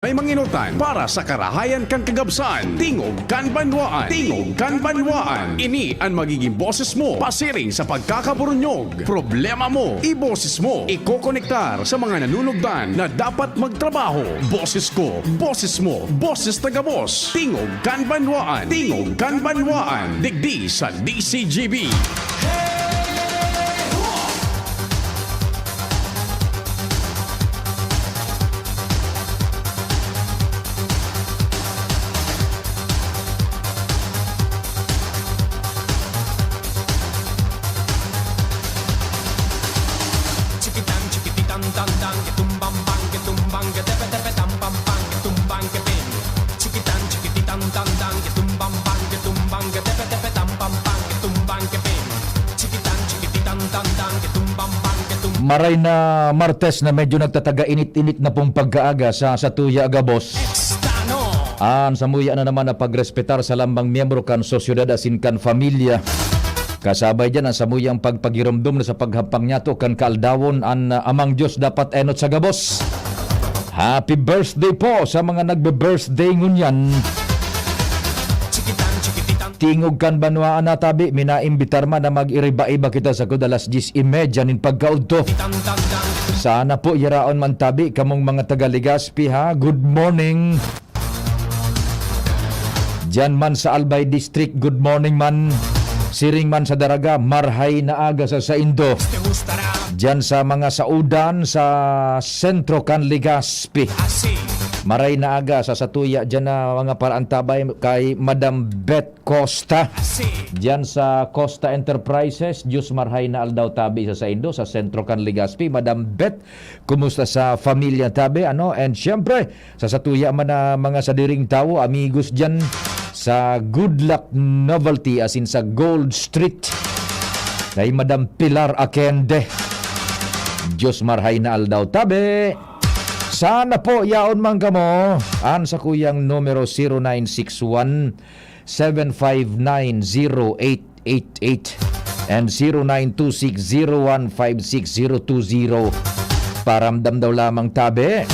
May manginutan para sa karahayan kan kagabsan. Tingog kan banwaan. Tingog kan banwaan. Ini ang magiging boses mo pasiring sa pagkakaburunyog. Problema mo, iboses mo. Ikokonektar sa mga nanunugdan na dapat magtrabaho. Boses ko, boses mo, boses tagabos. Tingog kan banwaan. Tingog kan banwaan. Digdi sa DCGB. Maray na Martes na medyo nagtataga init-init na pong pagkaaga sa Satuya Agabos. An samuya na naman na pagrespetar sa lambang miyembro kan sosyedad asin kan familia. Kasabay dyan ang samuyang pagpagirumdum na sa paghampang nyato kan kaaldawon an amang Diyos dapat enot sa gabos. Happy birthday po sa mga nagbe-birthday ngunyan. Tingog kan banwaan na tabi, minaimbitar man na mag-iriba-iba kita sa kudalas 10:30 nin pagkaudto. Sana po yaraon man tabi kamong mga taga-Legazpi ha. Good morning. Diyan man sa Albay District, good morning man. Siring man sa Daraga, marhay na aga sa Saindo. Diyan sa mga saudan sa sentro kan Legazpi. Maray na aga sa Satuya dyan na mga paraantabay kay Madam Beth Costa. Dyan sa Costa Enterprises, Diyos marhay na aldaw tabi sa Saindo, sa sentro kan Legazpi. Madam Beth, kumusta sa familia tabi? And syempre, sa Satuya man na mga sadiring tao, amigos dyan sa Good Luck Novelty as in sa Gold Street. Kay Madam Pilar Akende, Diyos marhay na aldaw tabi. Sana po yaon man kamo an sa kuyang numero 0961-759-0888 and 0926-0156-020. Paramdam daw lamang tabi.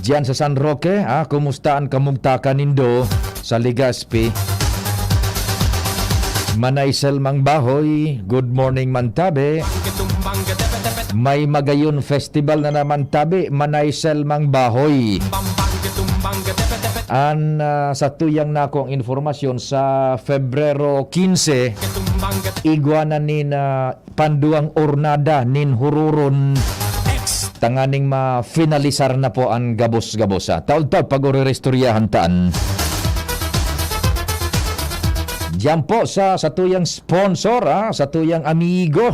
Diyan sa San Roque, kumustaan kamugtakan nindo sa Legazpi. Manaysel mang bahoy, good morning man tabi. May Magayon Festival na naman tabi, Manaysel mang bahoy. An sa tuyang nako ang informasyon sa Febrero 15, iguanan nin panduang ornada nin hururon. Tanganing ma-finalisar na po ang gabos-gabosa. Taon-taon pag-urerestoryahan taan. Diyan po sa tuyang sponsor, sa tuyang amigo.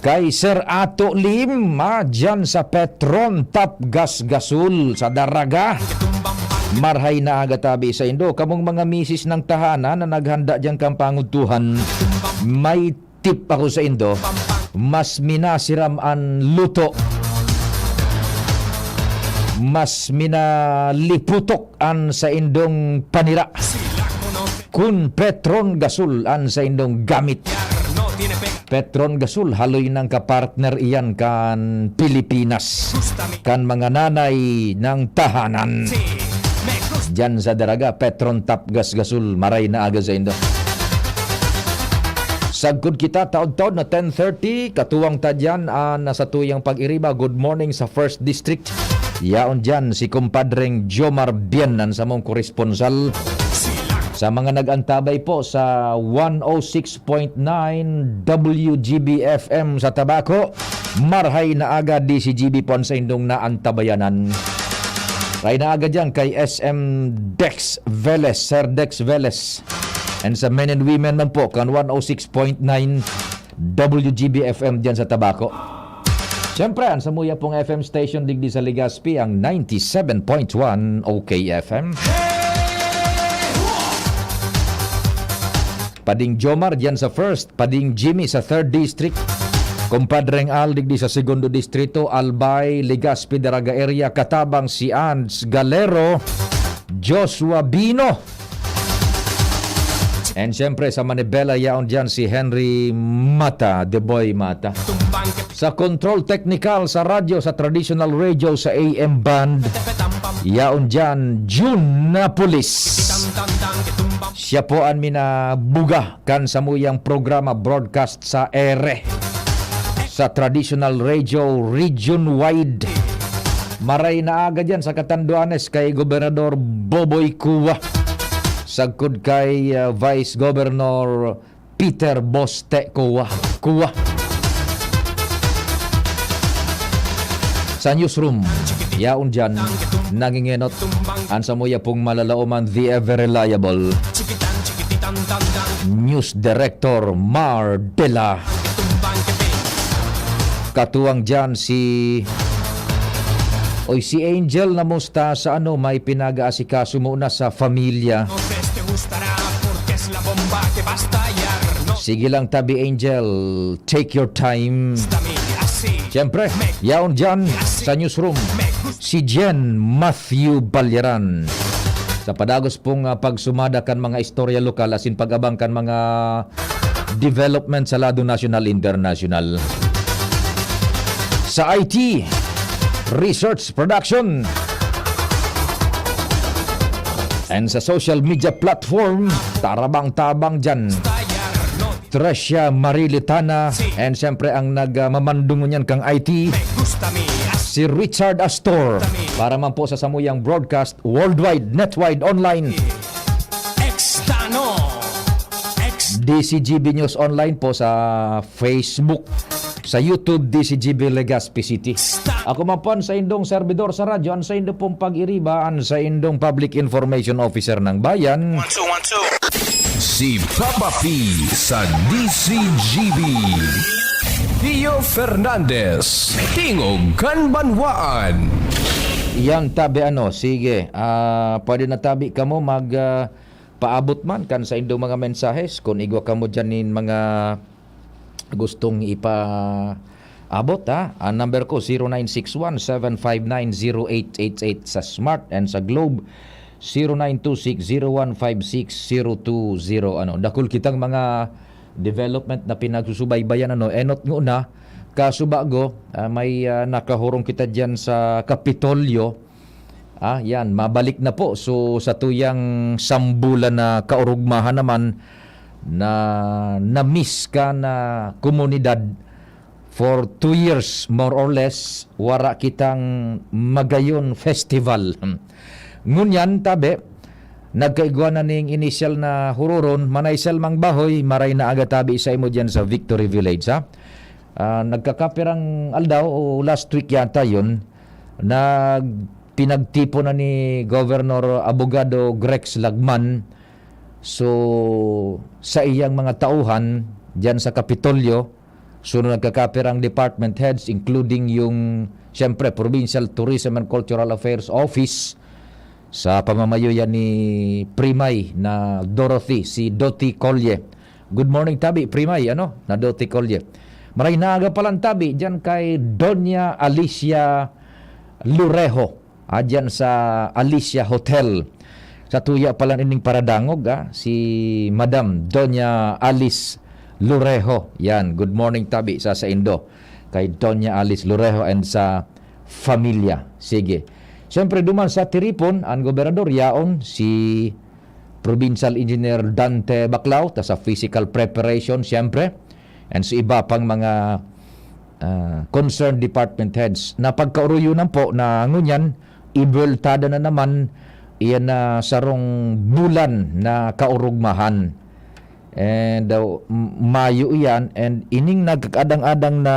Kay Sir Ato Lim, dyan sa Petron Top Gas Gasul sa Daraga. Marhay na aga tabi sa Indo. Kamong mga misis ng tahanan na naghanda dyan kang pangutuhan, may tip ako sa Indo. Mas minasiram ang luto. Mas minaliputok an sa Indong panira. Kun Petron Gasul an sa Indong gamit. Petron Gasul, haloy ng kapartner iyan kan Pilipinas. Kan mga nanay ng tahanan. Diyan sa Daraga, Petron Top Gas Gasul, maray na aga sa Indo. Sagkod kita, taon-taon na 10:30, katuwang tadyan nasa tuyang pag-iriba. Good morning sa First District. Yaon dyan si kumpadreng Jomar Bianan sa mong koresponsal. Sa mga nag-antabay po sa 106.9 WGB-FM sa Tabaco, marhay na aga DCGB po sa Indong naantabayanan. Ray na aga dyan kay SM Dex Velez, Sir Dex Velez. And sa men and women man po, kan 106.9 WGB-FM dyan sa Tabaco. Siyempre, ang samuya pong FM station digdi sa Legazpi, ang 97.1 OKFM. Pading Jomar dyan sa First, Pading Jimmy sa 3rd District, kumpadreng Al digdi sa 2nd Distrito, Albay, Legazpi, Daraga area, katabang si Ans Galero, Joshua Bino. And syempre sa Manibela yaon dyan si Henry Mata, The Boy Mata. Sa control technical sa radyo, sa traditional radio, sa AM band, yaon dyan, June Napolis. Siya po ang minabuga kan sa muyang programa broadcast sa ere. Sa traditional radio, region-wide. Maray na aga dyan sa Catanduanes kay Gobernador Boboy Cuba. Sagkod kay Vice Governor Peter Boste Cuba. Sa newsroom, yaon dyan, nangingenot, ang samuya pong malalauman, the ever reliable News Director Mar Dela. Katuwang dyan si Angel na musta sa may pinag-aasikaso muna sa familia. Sige lang tabi Angel, take your time. Siyempre, yaon dyan sa newsroom, si Jen Matthew Balyaran. Sa padagos pong pagsumada kan mga istorya lokal asin pag-abang kan mga development sa lado national, international. Sa IT, research production, and sa social media platform, tarabang-tabang dyan, Tricia Marilitana, and siyempre ang nagmamandungo niyan kang IT, si Richard Astor, para man po sa samuyang broadcast worldwide, netwide, online. DCGB News Online po sa Facebook, sa YouTube, DCGB Legazpi City. Ako man po sa indong servidor sa radyo, ang sa indong pong pag-iriba, ang sa indong Public Information Officer ng Bayan. 1, 2, 1, 2. Si Papa P sa DCGB. Pio Fernandez, Tingog Kanbanwaan. Yan tabi sige, pwede na tabi kamo paabot man kan sa indong mga mensahes kung igwa kamo dyanin mga gustong ipaabot Ang number ko 0961-759-0888 sa Smart and sa Globe 0926-0156-020. Dakul kitang mga development na pinagsusubaybayan enot nguna kasubago may nakahurong kita diyan sa Kapitolyo. Yan, mabalik na po. So sa tuyang sambulan na kaurugmahan naman na miss ka na komunidad for 2 years more or less, wara kitang Magayon Festival. Ngunyan tabi, nagkaigwa na ning initial na hururon, manaysel mang bahoy, maray na agatabi sa imo dyan sa Victory Village. Nagkakapirang aldaw o last week yata yun, pinagtipo na ni Governor Abogado Grex Lagman. So sa iyang mga tauhan dyan sa Kapitolyo, so nagkakapirang department heads including yung siyempre Provincial Tourism and Cultural Affairs Office sa pamamayoyan ni Primay na Dorothy, si Doti Colye. Good morning tabi Primay, na Doti Colye. Maray naaga palang tabi dyan kay Doña Alicia Lurejo, dyan sa Alicia Hotel. Sa tuya pala ining paradangog, si Madam Doña Alice Lurejo. Yan, good morning tabi sa Indo. Kay Doña Alice Lurejo and sa familia. Sige. Siyempre duman sa Tiripon, ang gobernador yaon si Provincial Engineer Dante Baclao sa physical preparation siyempre. And sa iba pang mga concerned department heads na pagkauruyunan po na ngunyan, ibultada na naman iyan na sarong bulan na kaurugmahan. And Mayo iyan, and ining nagkakadang-adang na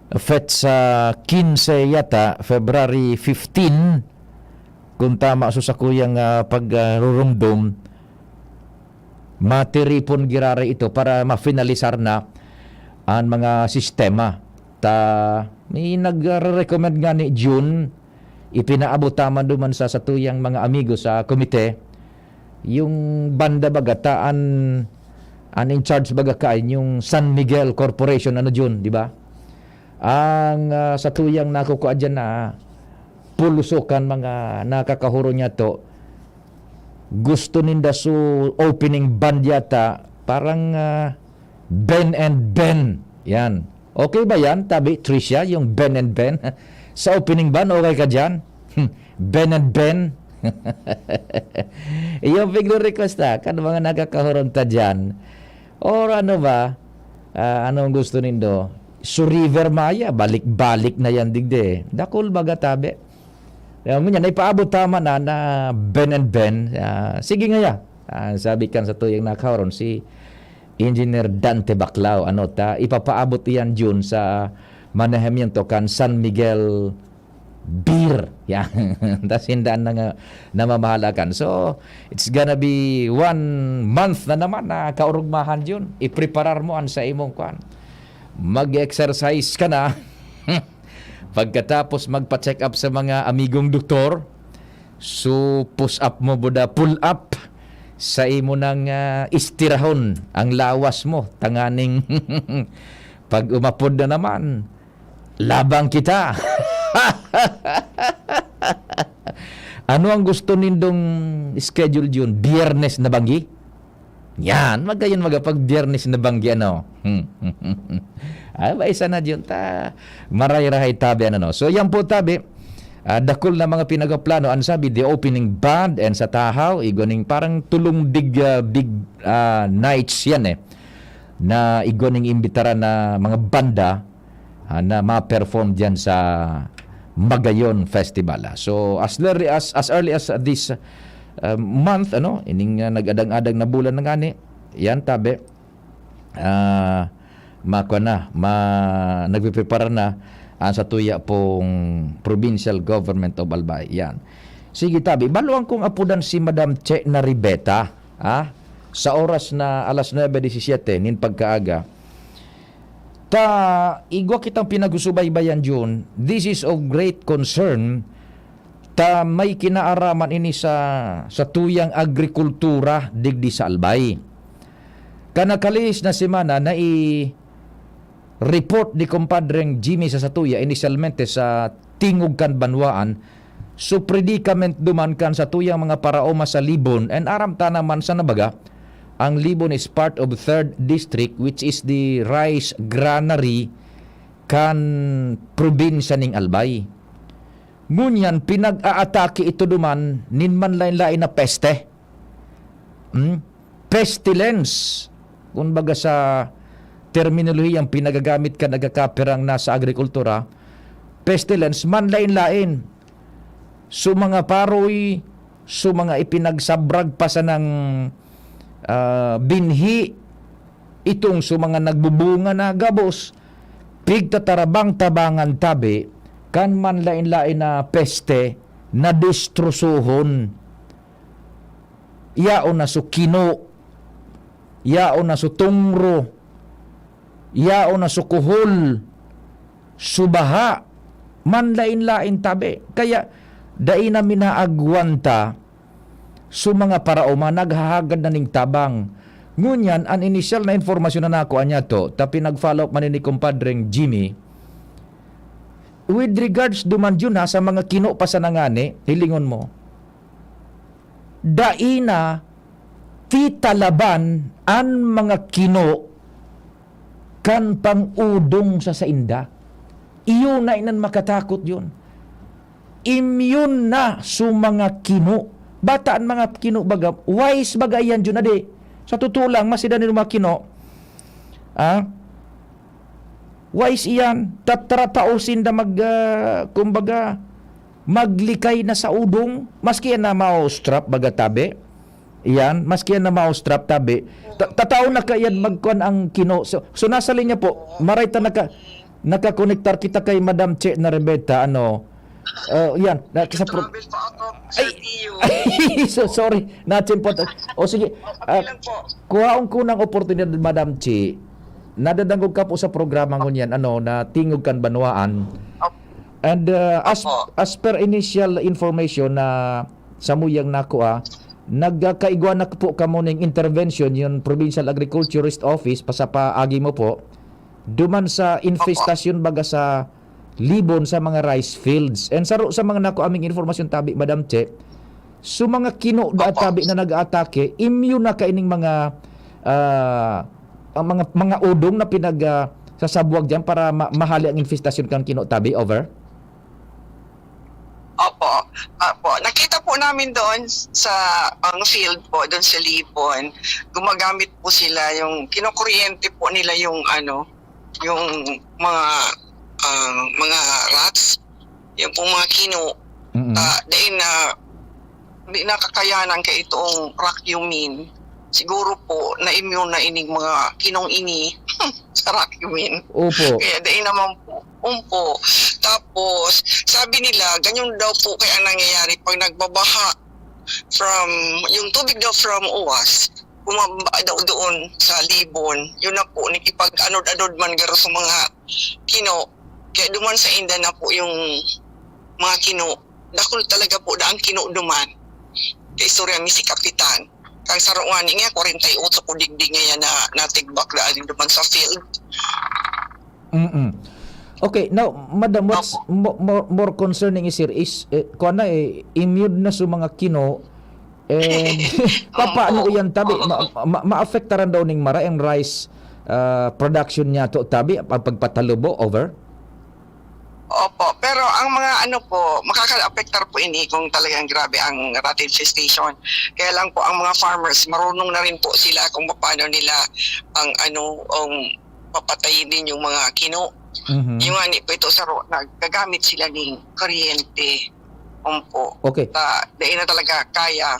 fet sa 15 yata, February 15, kung tama so sa kuyang pagrurumdum, matiripon girare ito para ma-finalisar na ang mga sistema. May nag-recommend nga ni June, ipinaabot tama duman sa tuyang mga amigo sa komite, yung banda bagataan in charge bagakain yung San Miguel Corporation June, di ba? Ang sa tuyang nakukuha dyan na pulusukan mga nakakahuro niya to, gusto ninda so opening band yata parang Ben and Ben yan, Okay ba yan, tabi, Tricia, yung Ben and Ben? Sa opening ban, okay ka dyan? Ben and Ben? Yung biglo request na, kan mga nagkakahuron ta dyan. Or ano ba, anong gusto nindo? Su River Maya, balik-balik na yan digde. Dakol baga tabi. Ngunyan, ipaabot tama na Ben and Ben. Sige nga ya. Sabi kan sa tuyang nakahuron, si Engineer Dante Baclao, ipapaabot yan dyan sa manahemiento kan San Miguel Beer. Yan. Tapos hindaan na namamahalakan. So, it's gonna be 1 month na naman na kaurugmahan dyan. Ipreparar mo sa imong kwan. Mag-exercise ka na. Pagkatapos magpa-check up sa mga amigong doktor, so push up mo buda, pull up sa imo ng istirahon ang lawas mo. Tanganing pag umapod na naman, labang kita. Ano ang gusto nindong schedule yun? Biyernes na banggi? Yan, magayon pag biyernes na banggi, ba isa na yun, maray-rahay tabi, So, yan po tabi, dakol na mga pinagaplano, ang sabi, the opening band and sa Tahaw, igoning parang tulong big nights yan na igoning imbitara na mga banda na ma-perform dyan sa Magayon Festival. So as early as this month, ining nag-adang-adang na bulan na gani, yan tabi, nagpiprepara na sa tuya pong provincial government of Albay. Yan. Sige tabi, baluan kong apudan si Madam Che Naribeta, sa oras na alas 9:17 nin pagkaaga. Igwa kitang pinagusubaybayan dyan. This is of great concern. May kinaaraman ini sa tuyang agrikultura digdi sa Albay. Kanakalis na semana na report ni kumpadreng Jimmy sa Satuya initialmente sa Tingog kan Banwaan, so predicament duman kan sa tuyang mga paraoma sa Libon, and aram ta naman sa nabaga, ang Libon is part of 3rd district, which is the rice granary kan probinsya ning Albay. Ngunyan pinag-aatake ito duman ninman lain-lain na peste. Pestilence. Kung baga sa terminolohiyang pinagagamit ka nagkakaperang nasa agrikultura, pestilence man lain-lain. So mga paroy, so mga ipinagsabrag pa sa ng binhi, itong so mga nagbubunga na gabos, pigtatarabang tabangan tabi, kan man lain-lain na peste na destrosohon. Yao na so kino, yao na so tungro, yao na so kuhol, subaha, man lain-lain tabi. Kaya dai na minaagwanta so mga paraoma naghahagad na ning tabang. Ngunyan, ang initial na informasyon na nakuha niya to, tapi nag-follow up man ni kumpadreng Jimmy, with regards duman yun sa mga kino pa sa nangani, hilingon mo, daina titalaban ang mga kino kan pang-udong sa sainda. Iyo na inan makatakot yun. Immune na so mga kino. Bataan mga kino baga, wise baga yan dyan na di. Sa totoo lang, masida nila mga kino, wise iyan, tatarapausin na kumbaga, maglikay na sa udong, maski yan na maustrap baga tabi, iyan, maski yan na maustrap tabi, tatao na kayan magkuhan ang kino. So nasa linya po, maray ta nakakonektar kita kay Madam Che Naribeta, yan. Travel pa ako sa TU. Sorry. Na-chimpot. O sige. Okay lang po. Kuhaon ko ng oportunidad, Madam Chi. Nadadangog ka po sa programa ko niyan, na Tingog kan Banwaan. And as per initial information na samuyang nakuha, nagkaigwa na po kamo ng intervention yung Provincial Agriculturist Office, pasapaagi mo po, duman sa infestation baga sa Libon sa mga rice fields. And sa mga nako aming informasyon tabi, Madam Che, so mga kino da tabi na nag-aatake, immune na kaining mga udong na sa Sabuag dyan para mahali ang infestasyon kang kinotabi? Over? Opo. Nakita po namin doon sa ang field po, doon sa Libon. Gumagamit po sila yung kinukuryente po nila yung yung mga rats, yung pong mga kino. Dahil na hindi nakakayanan kay itong Racumin. Siguro po na-immune na ining mga kinong ini sa Racumin. Opo. Kaya dahil naman po, Tapos, sabi nila, ganyan daw po kaya nangyayari pag nagbabaha from, yung tubig daw from UAS, bumaba daw doon sa Libon. Yun na po, nakipag-anod-anod man garo sa mga kino. Kaya duman sa inda na po yung mga kino. Dakol talaga po daang kino duman. Kaya istorya mi si Kapitan. Kang saruan nga, 48 ko digdig ngayon na natigbak daan duman sa field. Okay, now, Madam, what's more concerning is here is, kung immune na sa mga kino, paano yan tabi? Ma-affectaran daw ning mara ang rice production niya to tabi, pagpatalubo, over? Opo, pero ang mga makaka-apektar po ini kung talagang grabe ang rat infestation. Kaya lang po ang mga farmers, marunong na rin po sila kung paano nila ang papatayin din yung mga kino. Yung ani po ito nagagamit sila ng kuryente. Okay. Dahil na talaga kaya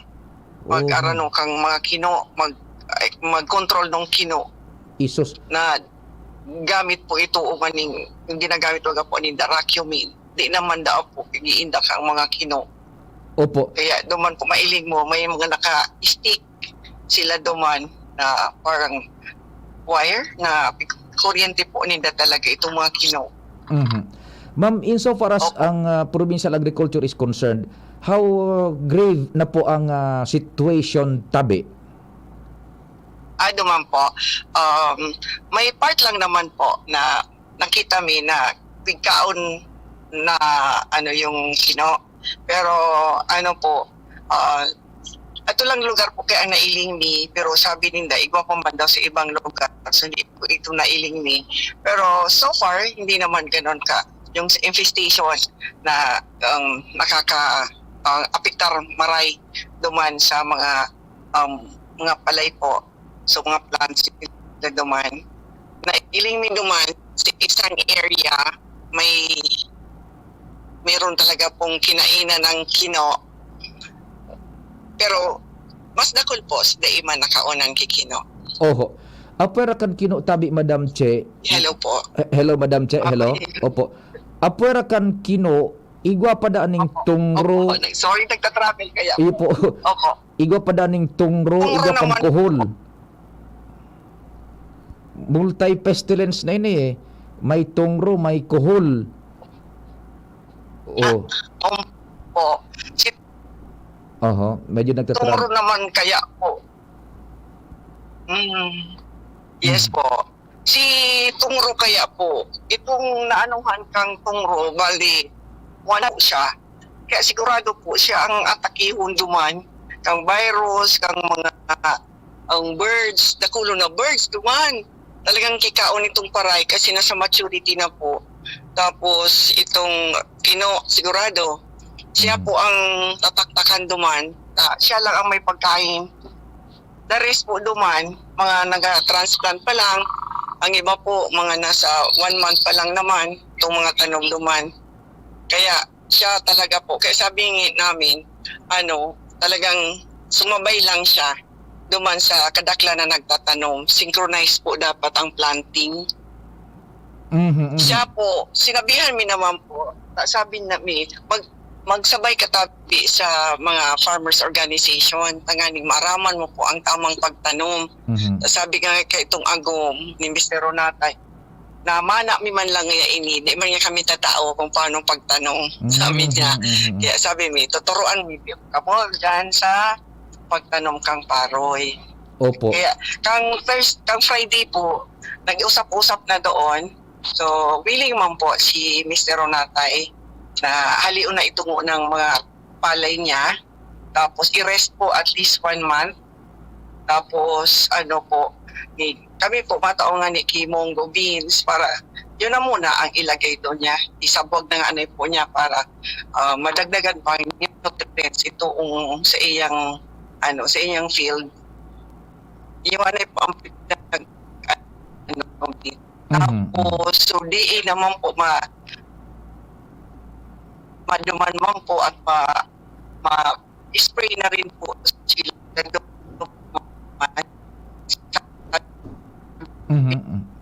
mag-arano kang mga kino, mag-control ng kino. Isos. Na gamit po ito yung ginagamit po ni Racumin. Di naman daw po giinda kang mga kino. Opo. Kaya duman po mailing mo, may mga naka-stick sila duman na parang wire na kuryente po nila talaga itong mga kino. Ma'am, insofar as ang provincial agriculture is concerned, how grave na po ang situation tabi? Duman po, may part lang naman po na nakita mi na bigkaon na yung kino. Pero ato lang lugar po kaya nailing mi, pero sabi ninda igwa pa man daw sa ibang lugar, so hindi po ito nailing mi. Pero so far hindi naman ganoon ka yung infestation na nakaka-apektar maray duman sa mga palay po, so mga plants na duman. Nailing mi duman sa isang area mayroon talaga pong kinainan ng kino. Pero mas dakol po sa man nakaunang kikino. Oho. Apwera kan kino tabi, Madam Che. Hello po. Hello, Madam Che. Hello. Opo. Apwera kan kino, igwa pa daaning tungro. Opo. Sorry, nagta-travel kaya. Ipo. Opo. Igwa pa daaning tungro, igwa pang naman. kuhol. Multi-pestilence na ini eh. May tungro, may kuhol. Po. Si Medyo Tungro nagtatravel. naman kaya po. Yes po. Si Tungro kaya po, itong naanuhan kang Tungro, bali, wala po siya. Kaya sigurado po siya ang atakihon duman, kang virus, kang mga ang birds, nakulo na birds duman. Talagang kikaon itong paray kasi nasa maturity na po. Tapos itong kino, sigurado, siya po ang tataktakan duman. Siya lang ang may pagkain. The rest po duman, mga nag-transplant pa lang. Ang iba po, mga nasa 1 month pa lang naman, itong mga tanom duman. Kaya siya talaga po, kaya sabi namin, talagang sumabay lang siya duman sa kadakla na nagtatanom. Synchronize po dapat ang planting. Siya po, sinabihan mi naman po, sabi namin, magsabay katabi sa mga farmers organization, tanganing maaraman mo po ang tamang pagtanom. Sabi nga kay itong agom ni Mr. Ronatay, na mana mi man lang nga ini, di man nga kami tatao kung paano pagtanom. Sabi niya. Kaya sabi mi, tuturuan mi kamo dyan sa pagtanom kang paroy. Opo. Kaya kang Friday po, nag-usap-usap na doon. So, willing man po si Mr. Ronatay na haliun na itungo ng mga palay niya. Tapos i-rest po at least 1 month. Tapos kami po mataongan ni Kimongo beans para yun na muna ang ilagay doon niya. Isabog na nga po niya para madagdagan pa yung nutrients ito sa iyang sa iyang field. Yung po ang tapos so di naman po maduman man po at spray na rin po sila.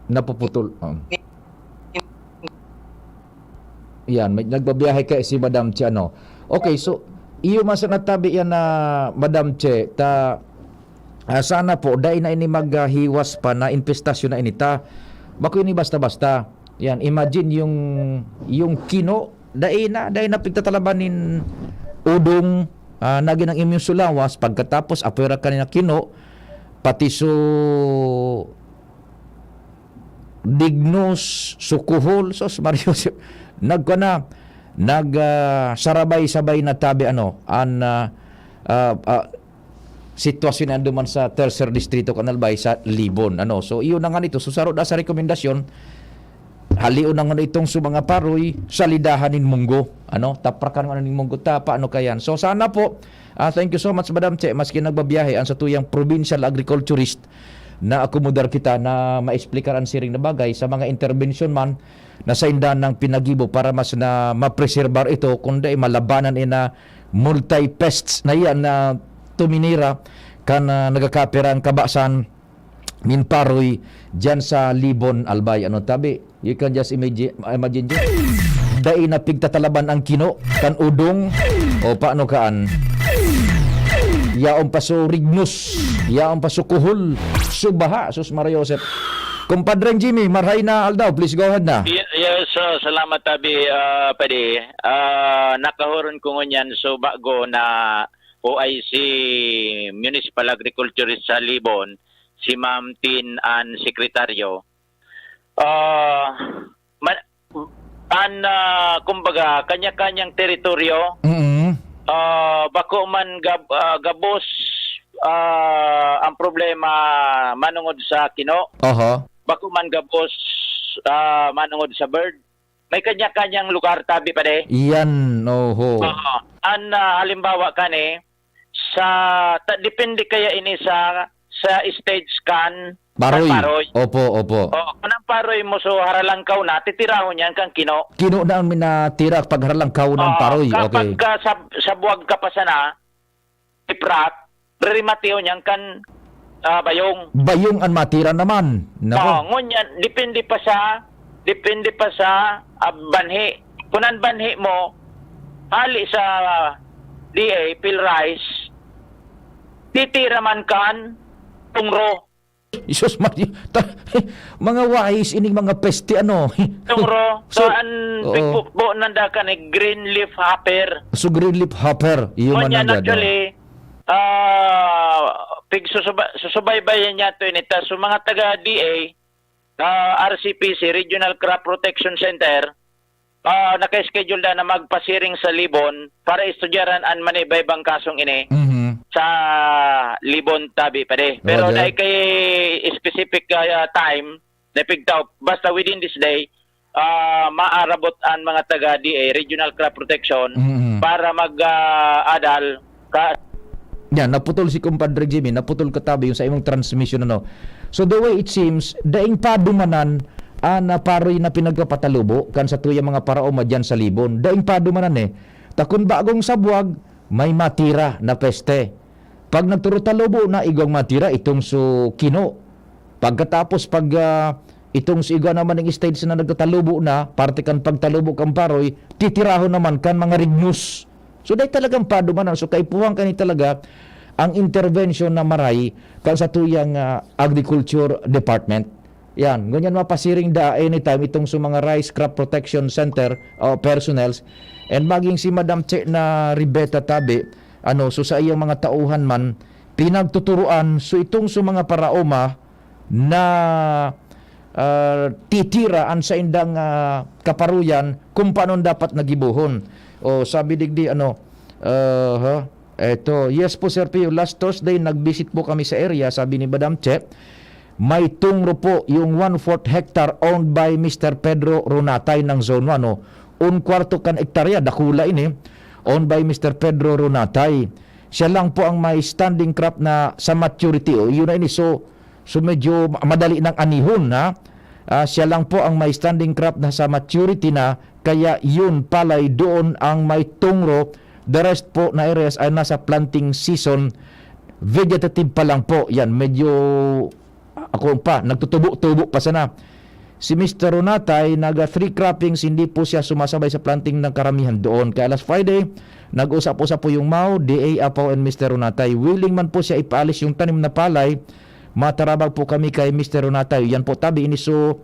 Napuputol. Yan, may nagbabiyahe kay si Madam Che ano. Okay, so iyo man sa natabi yan na Madam Che sana po dahil na ini maghiwas pa na infestasyon na inita. Bako ini basta-basta. Yan, imagine yung kino dahil na pigtatalabanin udong naging ng immune sulawas pagkatapos apera kanina kino pati so dignos sukuhol sos Mario sarabay-sabay na tabi sitwasyon na duman sa Tercer Distrito Canalbay sa Libon so iyon na nga nito susaro na sa rekomendasyon halion na nga itong mga paroy salidahanin munggo taprakan nga ning munggo paano kayan so sana po thank you so much Madam Che maski nagbabiyahe ang sa tuyang provincial agriculturist na akomodar kita na maexplikaran siring na bagay sa mga intervention man na sa indan ng pinagibo para mas na mapreserbar ito kundi malabanan ina multi-pests na yan na tuminira kan nagakapirang kabasan min paroy dyan sa Libon Albay tabi you can just imagine dai na pigtatalaban ang kino kan udong o paano kaan yaong paso rignos yaong paso kuhol subaha sus Maria Joseph kumpadreng Jimmy marhay na aldaw please go ahead na. Yes, salamat tabi pwede nakahuron ko ngunyan so bago na OIC Municipal Agriculturist sa Libon si Ma'am Tin and Sekretaryo kumbaga kanya-kanyang teritoryo bako man gabos ang problema manungod sa kino bako man gabos manungod sa bird may kanya-kanyang lugar tabi pa de yan halimbawa kani depende kaya ini sa stage scan Paroy. Opo. Kanang paroy mo so haralangkaw na titirahon yan kang kino. Kino na ang minatira pag haralangkaw ng paroy. Okay. Kapag sa buwag ka pa sana iprat rerimatiyo niyan kan bayong. Bayong ang matira naman. Ngunyan depende pa sa banhi. Kunan banhi mo hali sa DA Pilrice titira man kan tungro. Isus mga wais ining mga peste tungro pigbo nanda ka ni green leaf hopper. So green leaf hopper iyo man na actually susubaybayan niya to inita so mga taga DA RCPC Regional Crop Protection Center naka-schedule na magpasiring sa Libon para istudyaran an manibay bang kasong ini sa Libon tabi pare. Pero dahil kay specific time na pigtaw basta within this day maarabot ang mga taga DA Regional Crop Protection para mag-adal yan, naputol si Kumpadre Jimmy, naputol katabi yung sa imong transmission So the way it seems, daing padumanan na paroy na pinagpatalubo kan sa tuya mga paraoma dyan sa Libon. Daing padumanan takun bagong sabwag may matira na peste. Pag nagturutalubo na igong matira itong so kino. Pagkatapos itong si igwa naman ng stage na nagtatalubo na, parte kan pagtalubo kang paroy, titirahon naman kan mga rignus. So dahi talagang padumanan. So kaipuhan kani talaga ang intervention na maray kan sa tuyang Agriculture Department. Yan, ganyan mapasiring anytime itong sa mga Rice Crop Protection Center personnels and maging si Madam Che na Ribeta tabi so sa iyang mga tauhan man pinagtuturuan so itong sa mga paraoma na titiraan sa indang kaparuyan kung paano dapat nagibuhon. Sabi digdi eto yes po Sir Pio, last Thursday nagvisit po kami sa area sabi ni Madam Che may tungro po yung 1/4 hectare owned by Mr. Pedro Runatay ng Zone 1. No? Un kwarto kan hektarya, dakula ini, owned by Mr. Pedro Runatay. Siya lang po ang may standing crop na sa maturity. Yun na ini. So medyo madali ng anihon, ha? Siya lang po ang may standing crop na sa maturity na, kaya yun palay doon ang may tungro. The rest po na areas ay nasa planting season. Vegetative pa lang po. Yan, medyo ako pa, nagtutubo-tubo pa sana. Si Mr. Runatay, naga 3 croppings, hindi po siya sumasabay sa planting ng karamihan doon. Kaya last Friday, nag-usap-usap po yung MAU, DA Apaw and Mr. Runatay. Willing man po siya ipaalis yung tanim na palay. Matarabag po kami kay Mr. Runatay. Yan po tabi ini. So,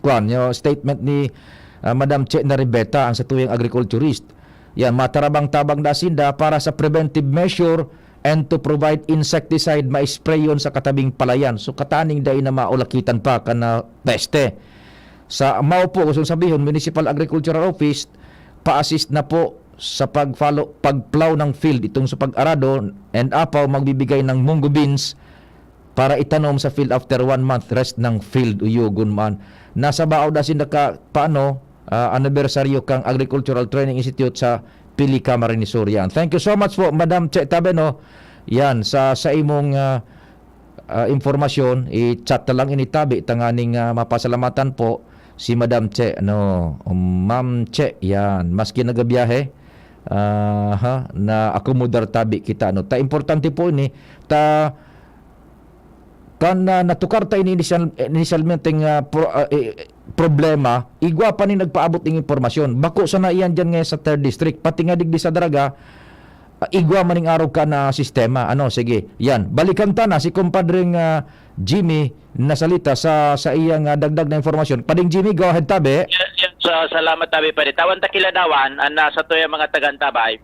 yung statement ni Madam Che Naribeta, ang sa tuyang agriculturist. Yan, matarabang-tabang na sinda para sa preventive measure and to provide insecticide, ma-spray yun sa katabing palayan. So kataning dahi na maulakitan pa kana peste. Sa MAU po, gusto sabihin, Municipal Agricultural Office, pa-assist na po sa pagplow ng field itong sa pag-arado, and Apaw magbibigay ng munggo beans para itanom sa field after 1 month rest ng field uyugon man. Nasa baaw da sin anibersaryo kang Agricultural Training Institute sa Pilica, Marinisurian. Thank you so much po, Madam Che Tabeno. Yan, sa imong informasyon, i-chat na lang initabi, tanganing mapasalamatan po si Madam Che. Ma'am Che, yan, maski nagabiyahe, na akomodar tabi kita. Ta importante po ini, kan natukar tayo ni initialmente problema, igwa pa ni nagpaabot ng impormasyon. Bako sana iyan dyan ngayon sa 3rd District. Pati nga digdi sa Daraga, igwa maning araw ka na sistema. Sige, yan. Balikan ta na si kumpadring Jimmy na salita sa iyang dagdag na informasyon. Pading Jimmy, go ahead tabi. Yes, salamat tabi pa rin. Tawan takiladawan, nasa to yung mga tagantabay.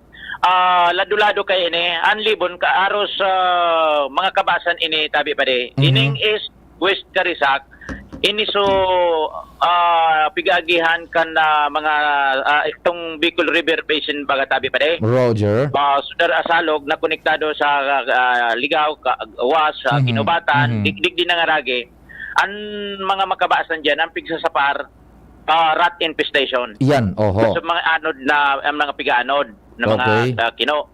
Lado-lado kay ini, anlibon ka aros mga kabasan ini tabi pa rin. Ining is West Carisac. Ini so pigagihan kan na mga itong Bicol River Basin bagatabi pa de. Roger. Sudar Asalog na konektado sa Ligaw, Was, Kinubatan, digdig din ng Arage. Ang mga makabaasan diyan ang pigsasapar rat infestation. Yan, oho. So mga anod na mga piga-anod na mga kino.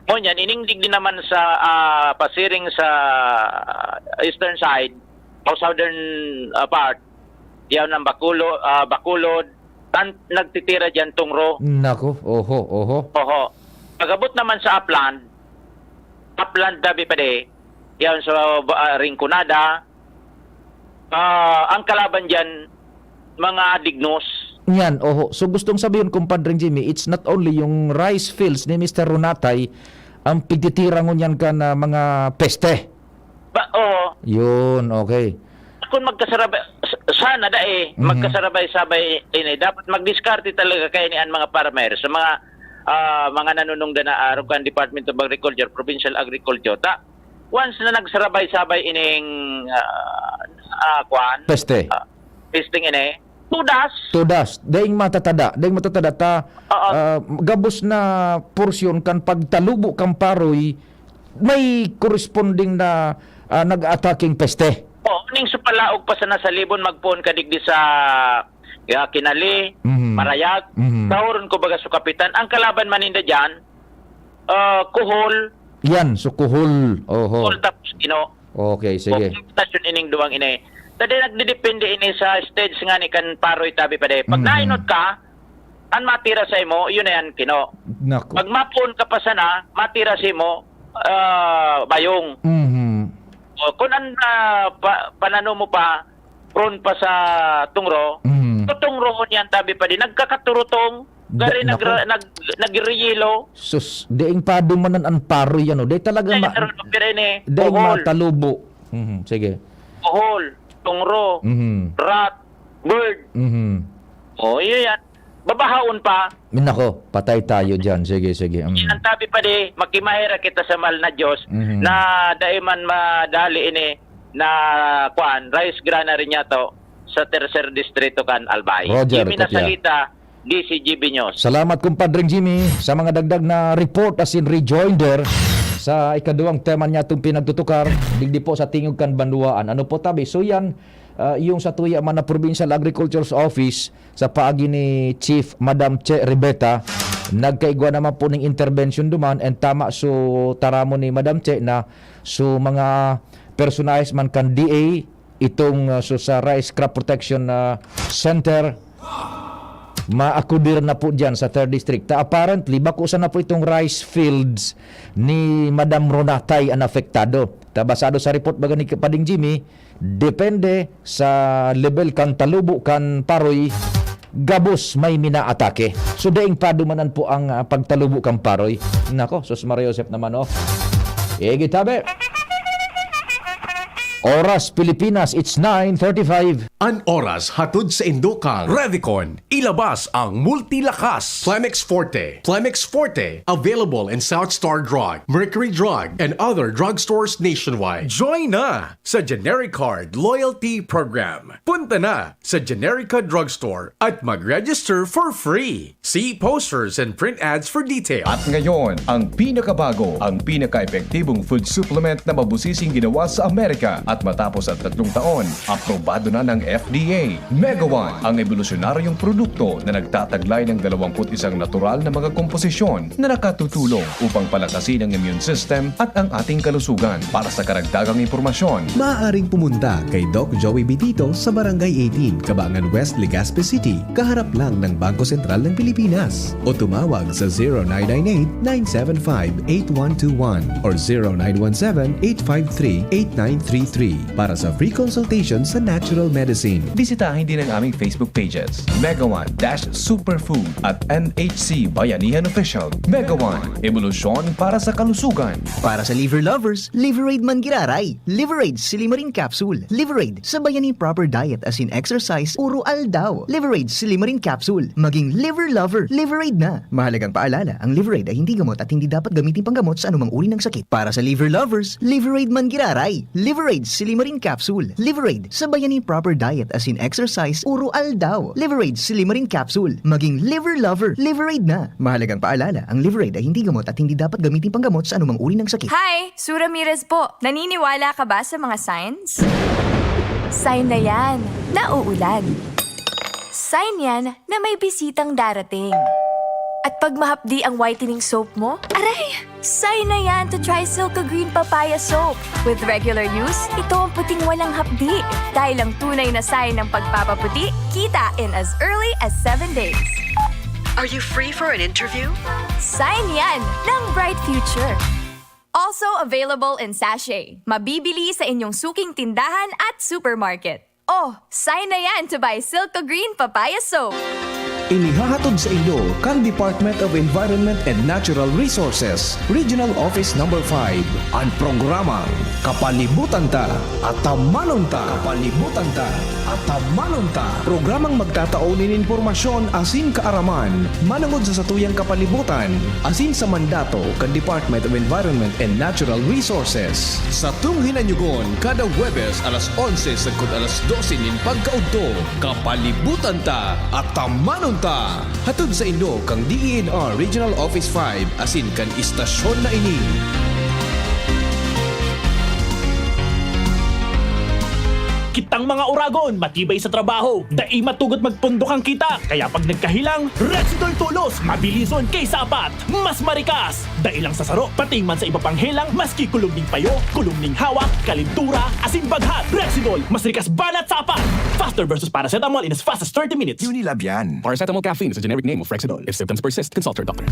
Ngunyan, iningdig din naman sa pasiring sa eastern side o southern part, diyan ng Bacolod, nagtitira dyan tungro. Nako, oho. Pagabot naman sa upland dabi pa de, diyan sa Rinconada, ang kalaban dyan, mga dignos. Yan, oho. So gustong sabihin, kumpadring Jimmy, it's not only yung rice fields ni Mr. Runatay ang pigtitira ngunyan ka na mga peste. Oo. Yun, okay. Kung magkasarabay, sana magkasarabay-sabay ini, dapat magdiskarte talaga kayo ni ang mga farmers sa mga nanunong na arugan Department of Agriculture, Provincial Agriculture. Once na nagsarabay-sabay ining peste. Pesting ini, tudas. Daing matatada gabos na porsyon kan pagtalubo kang paroy, may corresponding na nag-attacking peste. Ning supalaog pa sana sa libon magpuon kadigdi sa Kinali, Marayag, tawron ko baga sa kapitan. Ang kalaban maninda diyan, kuhol. Yan, so kuhol. Oho. Kuhol tapos Okay, sige. Stasyon ining duwang ini. Tadi nagdidepende ini sa stage nga ni kan paroy tabi pa de. Pag nainot ka, an matira sa imo, yun na yan kino. Nako. Pag mapuon ka pa sana, matira sa imo, bayong. Kung ang panano mo pa, prone pa sa tungro, tutungro niyan tabi pa din, nagkakaturutong, gari nagriyelo. Sus, deing padumanan ang paro yan, de talaga deing matalubo. Sige. Ohol, tungro, rat, bird. Yun yan. Babahaon pa. Nako, patay tayo dyan. Sige. Ang tabi pa di, makimahira kita sa mahal na Diyos na daiman madali ini na rice granary niya to sa tercer distrito kan Albay. Roger, Jimmy na salita, DCGB News. Salamat kumpadring Jimmy sa mga dagdag na report as in rejoinder sa ikaduhang tema niya itong pinagtutukar, digdi po sa Tingog Kanbanwaan. Ano po tabi? So yan, yung sa tuya man na Provincial Agriculture's Office sa paagi ni Chief Madam Che Ribeta, nagkaigwa naman po ng intervention duman, and tama so taramo ni Madam Che na so mga personalized man kan DA itong so sa Rice Crop Protection Center maakudir na po dyan sa 3rd District. Apparently, bakusan na po itong rice fields ni Madam Ronatay ang apektado. Basado sa report baga ni Kapading Jimmy, depende sa level kan talubo kan paroy, gabos may minaatake. So, daing padumanan po ang pagtalubo kan paroy. Nako, Sus Maria Josep naman, oh. Gitabe. Oras Pilipinas, it's 9:35. An oras hatod sa Indokang. Revicon, ilabas ang multilakas. Plemex Forte. Plemex Forte, available in South Star Drug, Mercury Drug, and other drugstores nationwide. Join na sa Genericard Loyalty Program. Punta na sa Generica Drugstore at mag-register for free. See posters and print ads for details. At ngayon, ang pinakabago, ang pinaka-epektibong food supplement na mabusising ginawa sa Amerika at matapos at 3 taon, aprobado na ng FDA. Mega One, ang evolusyonaryong produkto na nagtataglay ng 21 natural na mga komposisyon na nakatutulong upang palakasin ang immune system at ang ating kalusugan. Para sa karagdagang impormasyon, maaaring pumunta kay Doc Joey Bitito sa Barangay 18, Cabangan West, Legazpi City, kaharap lang ng Bangko Sentral ng Pilipinas, o tumawag sa 0998-975-8121 or 0917-853-8933 para sa free consultation sa natural medicine. bisitahin din ang aming Facebook pages, Mega One-Superfood at NHC Bayanihan Official. Mega One, evolusyon para sa kalusugan. Para sa liver lovers, Liverade man giraray. Liverade Silimarin Capsule. Liverade sa bayani proper diet as in exercise, uro aldaw. Liverade Silimarin Capsule. Maging liver lover, Liverade na. Mahalagang paalala, ang Liverade ay hindi gamot at hindi dapat gamitin panggamot sa anumang uri ng sakit. Para sa liver lovers, Liverade man giraray. Liverade Silimarin Capsule. Liverade sa bayani proper diet as in exercise, uro aldaw. Liverade Silimarin Capsule. Maging liver lover, Liverade na. Mahalagang paalala, ang Liverade ay hindi gamot at hindi dapat gamitin panggamot sa anumang uri ng sakit. Hi! Sue Ramirez po. Naniniwala ka ba sa mga signs? Sign na yan, na uulan. Sign yan na may bisitang darating. At pag mahapdi ang whitening soap mo, aray! Sign na yan to try Silka Green Papaya Soap. With regular use, ito ang puting walang hapdi. Dahil ang tunay na sign ng pagpapaputi, kita in as early as 7 days. Are you free for an interview? Sign yan ng bright future. Also available in sachet. Mabibili sa inyong suking tindahan at supermarket. Oh, sign na yan to buy Silka Green Papaya Soap. Inihahatod sa inyo kan Department of Environment and Natural Resources, Regional Office No. 5, ang programang Kapalibutan Ta at Tamanon Ta. Kapalibutan Ta at Tamanon Ta. Programang magtataunin informasyon asin kaaraman, manangod sa satuyang kapalibutan, asin sa mandato kan Department of Environment and Natural Resources. Sa tunghinanyugon, kada Huwebes alas 11 sagkod alas 12 nin pagkaudto, Kapalibutan Ta at Tamanon Ta. Hatod sa inyo kang DENR Regional Office 5 asin kan istasyon na ini. Kitang mga uragon, matibay sa trabaho, dai matugod magpundok ang kita. Kaya pag nagkahilang, Rexidol tulos, mabilison kaysa apat, mas marikas. Dai lang sa saro, pati man sa iba pang helang, maski kulong ning payo, kulong ning hawak, kalintura, asin baghat. Rexidol, mas rikas banat sa apat. Faster versus paracetamol in as fast as 30 minutes. Unilab yan. Paracetamol caffeine is a generic name of Rexidol. If symptoms persist, consult your doctor.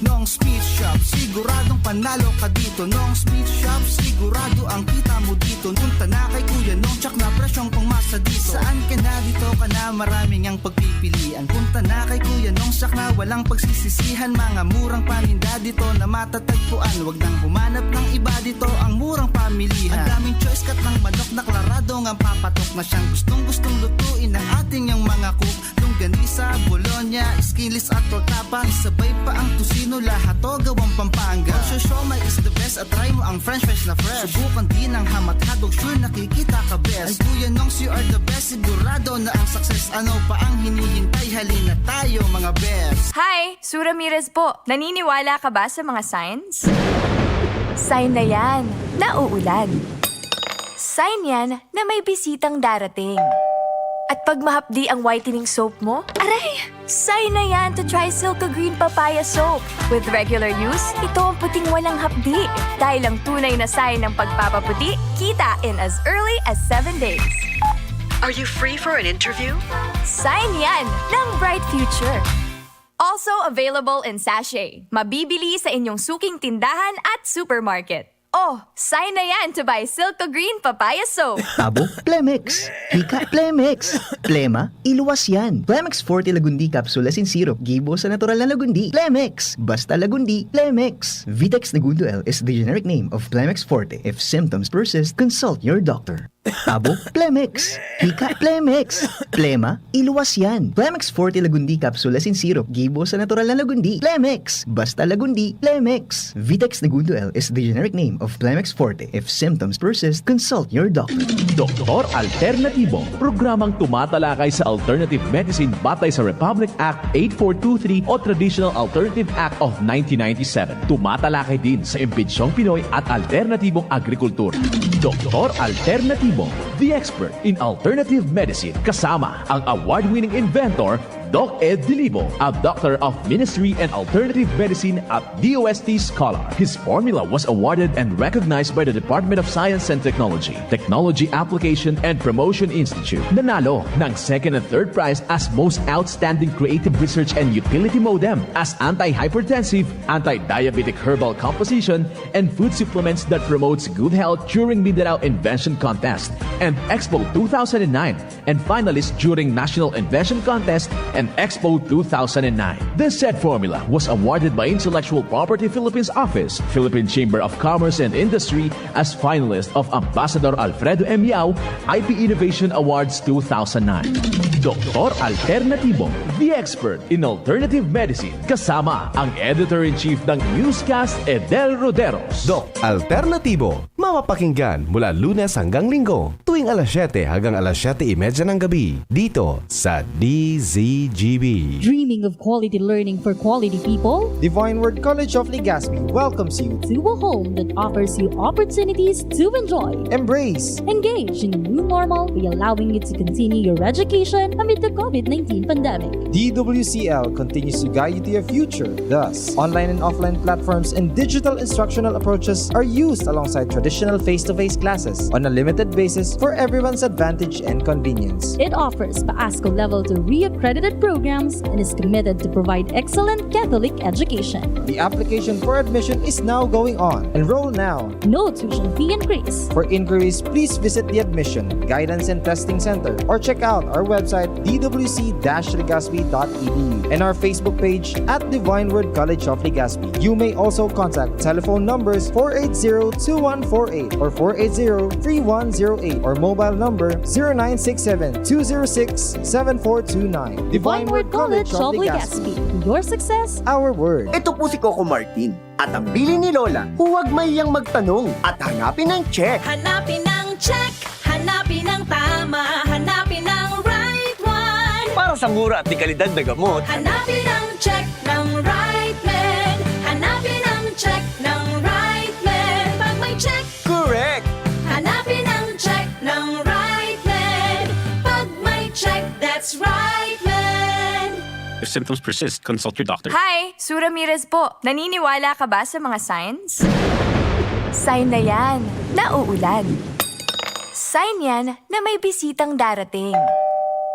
Nong Speed Shop, siguradong panalo ka dito. Nong Speed Shop, sigurado ang kita mo dito. Punta na kay Kuya Nong, tsak na presyong pumasa dito. Saan ka na dito ka na, maraming ang pagpipilian. Punta na kay Kuya Nong, tsak na walang pagsisisihan. Mga murang paninda dito na matatagpuan. Huwag nang humanap ng iba dito, ang murang pamilihan. Ang daming choice kat ng manok na klaradong ang papatok na siyang gustong lutuin ng ating yung mga cook. Longganisa, Bologna, skinless at tortapa. Sabay pa ang tusino, lahat to gawang Pampanga. Siomai is the best at try mo ang french fries na fresh. Subukan din ang hamat-hadog, sure nakikita ka best. Ay Kuya Nongs, you are the best, sigurado na ang success. Ano pa ang hinihintay, halina tayo mga best. Hi! Sue Ramirez po. Naniniwala ka ba sa mga signs? Sign na yan, na uulan. Sign yan na may bisitang darating. At pag mahapdi ang whitening soap mo, aray! Sign na yan to try Silka Green Papaya Soap. With regular use, ito ang puting walang hapdi. Dahil ang tunay na sign ng pagpapaputi, kita in as early as 7 days. Are you free for an interview? Sign yan ng Bright Future. Also available in sachet. Mabibili sa inyong suking tindahan at supermarket. Oh, sign na yan to buy Silka Green Papaya Soap. Abo, Plemex. Hika, Plemex. Plema, iluwas yan. Plemex Forte Lagundi Capsule Asin Syrup. Gibo sa natural na Lagundi. Plemex. Basta Lagundi. Plemex. Vitex Nagundo L is the generic name of Plemex Forte. If symptoms persist, consult your doctor. Abo, Plemex. Hika, Plemex. Plema, iluwas yan. Plemex Forte Lagundi Capsule Asin Syrup. Gibo sa natural na Lagundi. Plemex. Basta Lagundi. Plemex. Vitex Nagundo L is the generic name of Plemex Forte. If symptoms persist, consult your doctor. Doktor Alternatibo, programang tumatalakay sa alternative medicine batay sa Republic Act 8423 o Traditional Alternative Act of 1997. Tumatalakay din sa impinsyong Pinoy at alternatibong agrikultura. Doktor Alternatibo, the expert in alternative medicine, kasama ang award-winning inventor Doc Ed Dilibo, a doctor of ministry and alternative medicine at DOST Scholar. His formula was awarded and recognized by the Department of Science and Technology, Technology Application and Promotion Institute. Nanalo ng second and third prize as Most Outstanding Creative Research and Utility Modem as anti-hypertensive, anti-diabetic herbal composition, and food supplements that promotes good health during Mindanao Invention Contest and Expo 2009, and finalist during National Invention Contest and Expo 2009. This said formula was awarded by Intellectual Property Philippines Office, Philippine Chamber of Commerce and Industry as finalist of Ambassador Alfredo M. Yao IP Innovation Awards 2009. Doktor Alternatibo, the expert in alternative medicine, kasama ang Editor-in-Chief ng Newscast, Edel Roderos. Doc Alternatibo, mapapakinggan mula Lunes hanggang Linggo, tuwing alas 7 hanggang alas 7:30 ng gabi, dito sa DZGB. Dreaming of quality learning for quality people? Divine Word College of Legazpi welcomes you. To a home that offers you opportunities to enjoy, Embrace. engage in a new normal by allowing you to continue your education amid the COVID-19 pandemic. DWCL continues to guide you to your future. Thus, online and offline platforms and digital instructional approaches are used alongside traditional face-to-face classes on a limited basis for everyone's advantage and convenience. It offers PAASCO Level 2 re-accredited programs and is committed to provide excellent Catholic education. The application for admission is now going on. Enroll now. No tuition fee increase. For inquiries, please visit the Admission, Guidance and Testing Center or check out our website dwc-legazpi.edu and our Facebook page at Divine Word College of Legazpi. You may also contact telephone numbers 480-2148 or 480-3108 or mobile number 0967-206-7429. Divine Word College of Legazpi. Your success, our word. Ito po si Coco Martin at ang bili ni Lola, huwag mayang magtanong at hanapin ang check. Hanapin ang check, hanapin ang tama, hanapin ang right one. Para sa mura at di kalidad na gamot, Hanapin ang check ng right man. Hanapin ang check ng right man. Pag may check, correct! hanapin ang check ng right man. Pag may check, that's right man. If symptoms persist, consult your doctor. Hi, Sue Ramirez po. Naniniwala ka ba sa mga signs? Sign na yan, na uulan. Sign yan na may bisitang darating.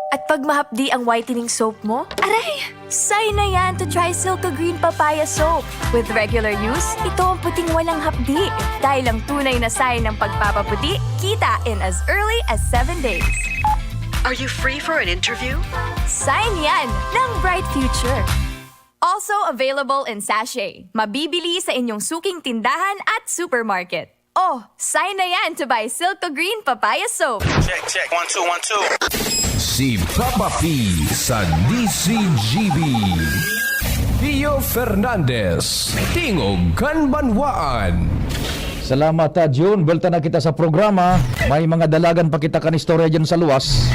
At pag mahapdi ang whitening soap mo, aray! Sign na yan to try Silka Green Papaya Soap. With regular use, ito ang puting walang hapdi. Dahil ang tunay na sign ng pagpapaputi, kita in as early as 7 days. Are you free for an interview? Sign yan ng Bright Future. Also available in sachet. Mabibili sa inyong suking tindahan at supermarket. Oh, sign na yan to buy Silka Green Papaya Soap. Check, check. 1, 2, 1, 2. Si Papa P sa DCGB. Pio Fernandez, Tingog Kanbanwaan. Salamat June, belta na kita sa programa. May mga dalagan pa kita kanistorya dyan sa luwas.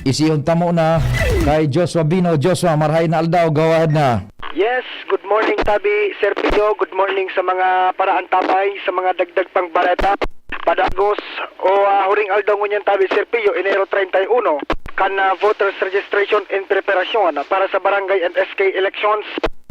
Isihon tamo na kay Joshua Bino. Joshua, marhay na aldaw, gawad na. Yes, good morning Tabi, Sir Pio. Good morning sa mga paraan tabay, sa mga dagdag pang baleta. Padagos o huring aldaw ngunyan Tabi, Sir Pio, Enero 31, kan voters registration and preparation para sa barangay and SK elections.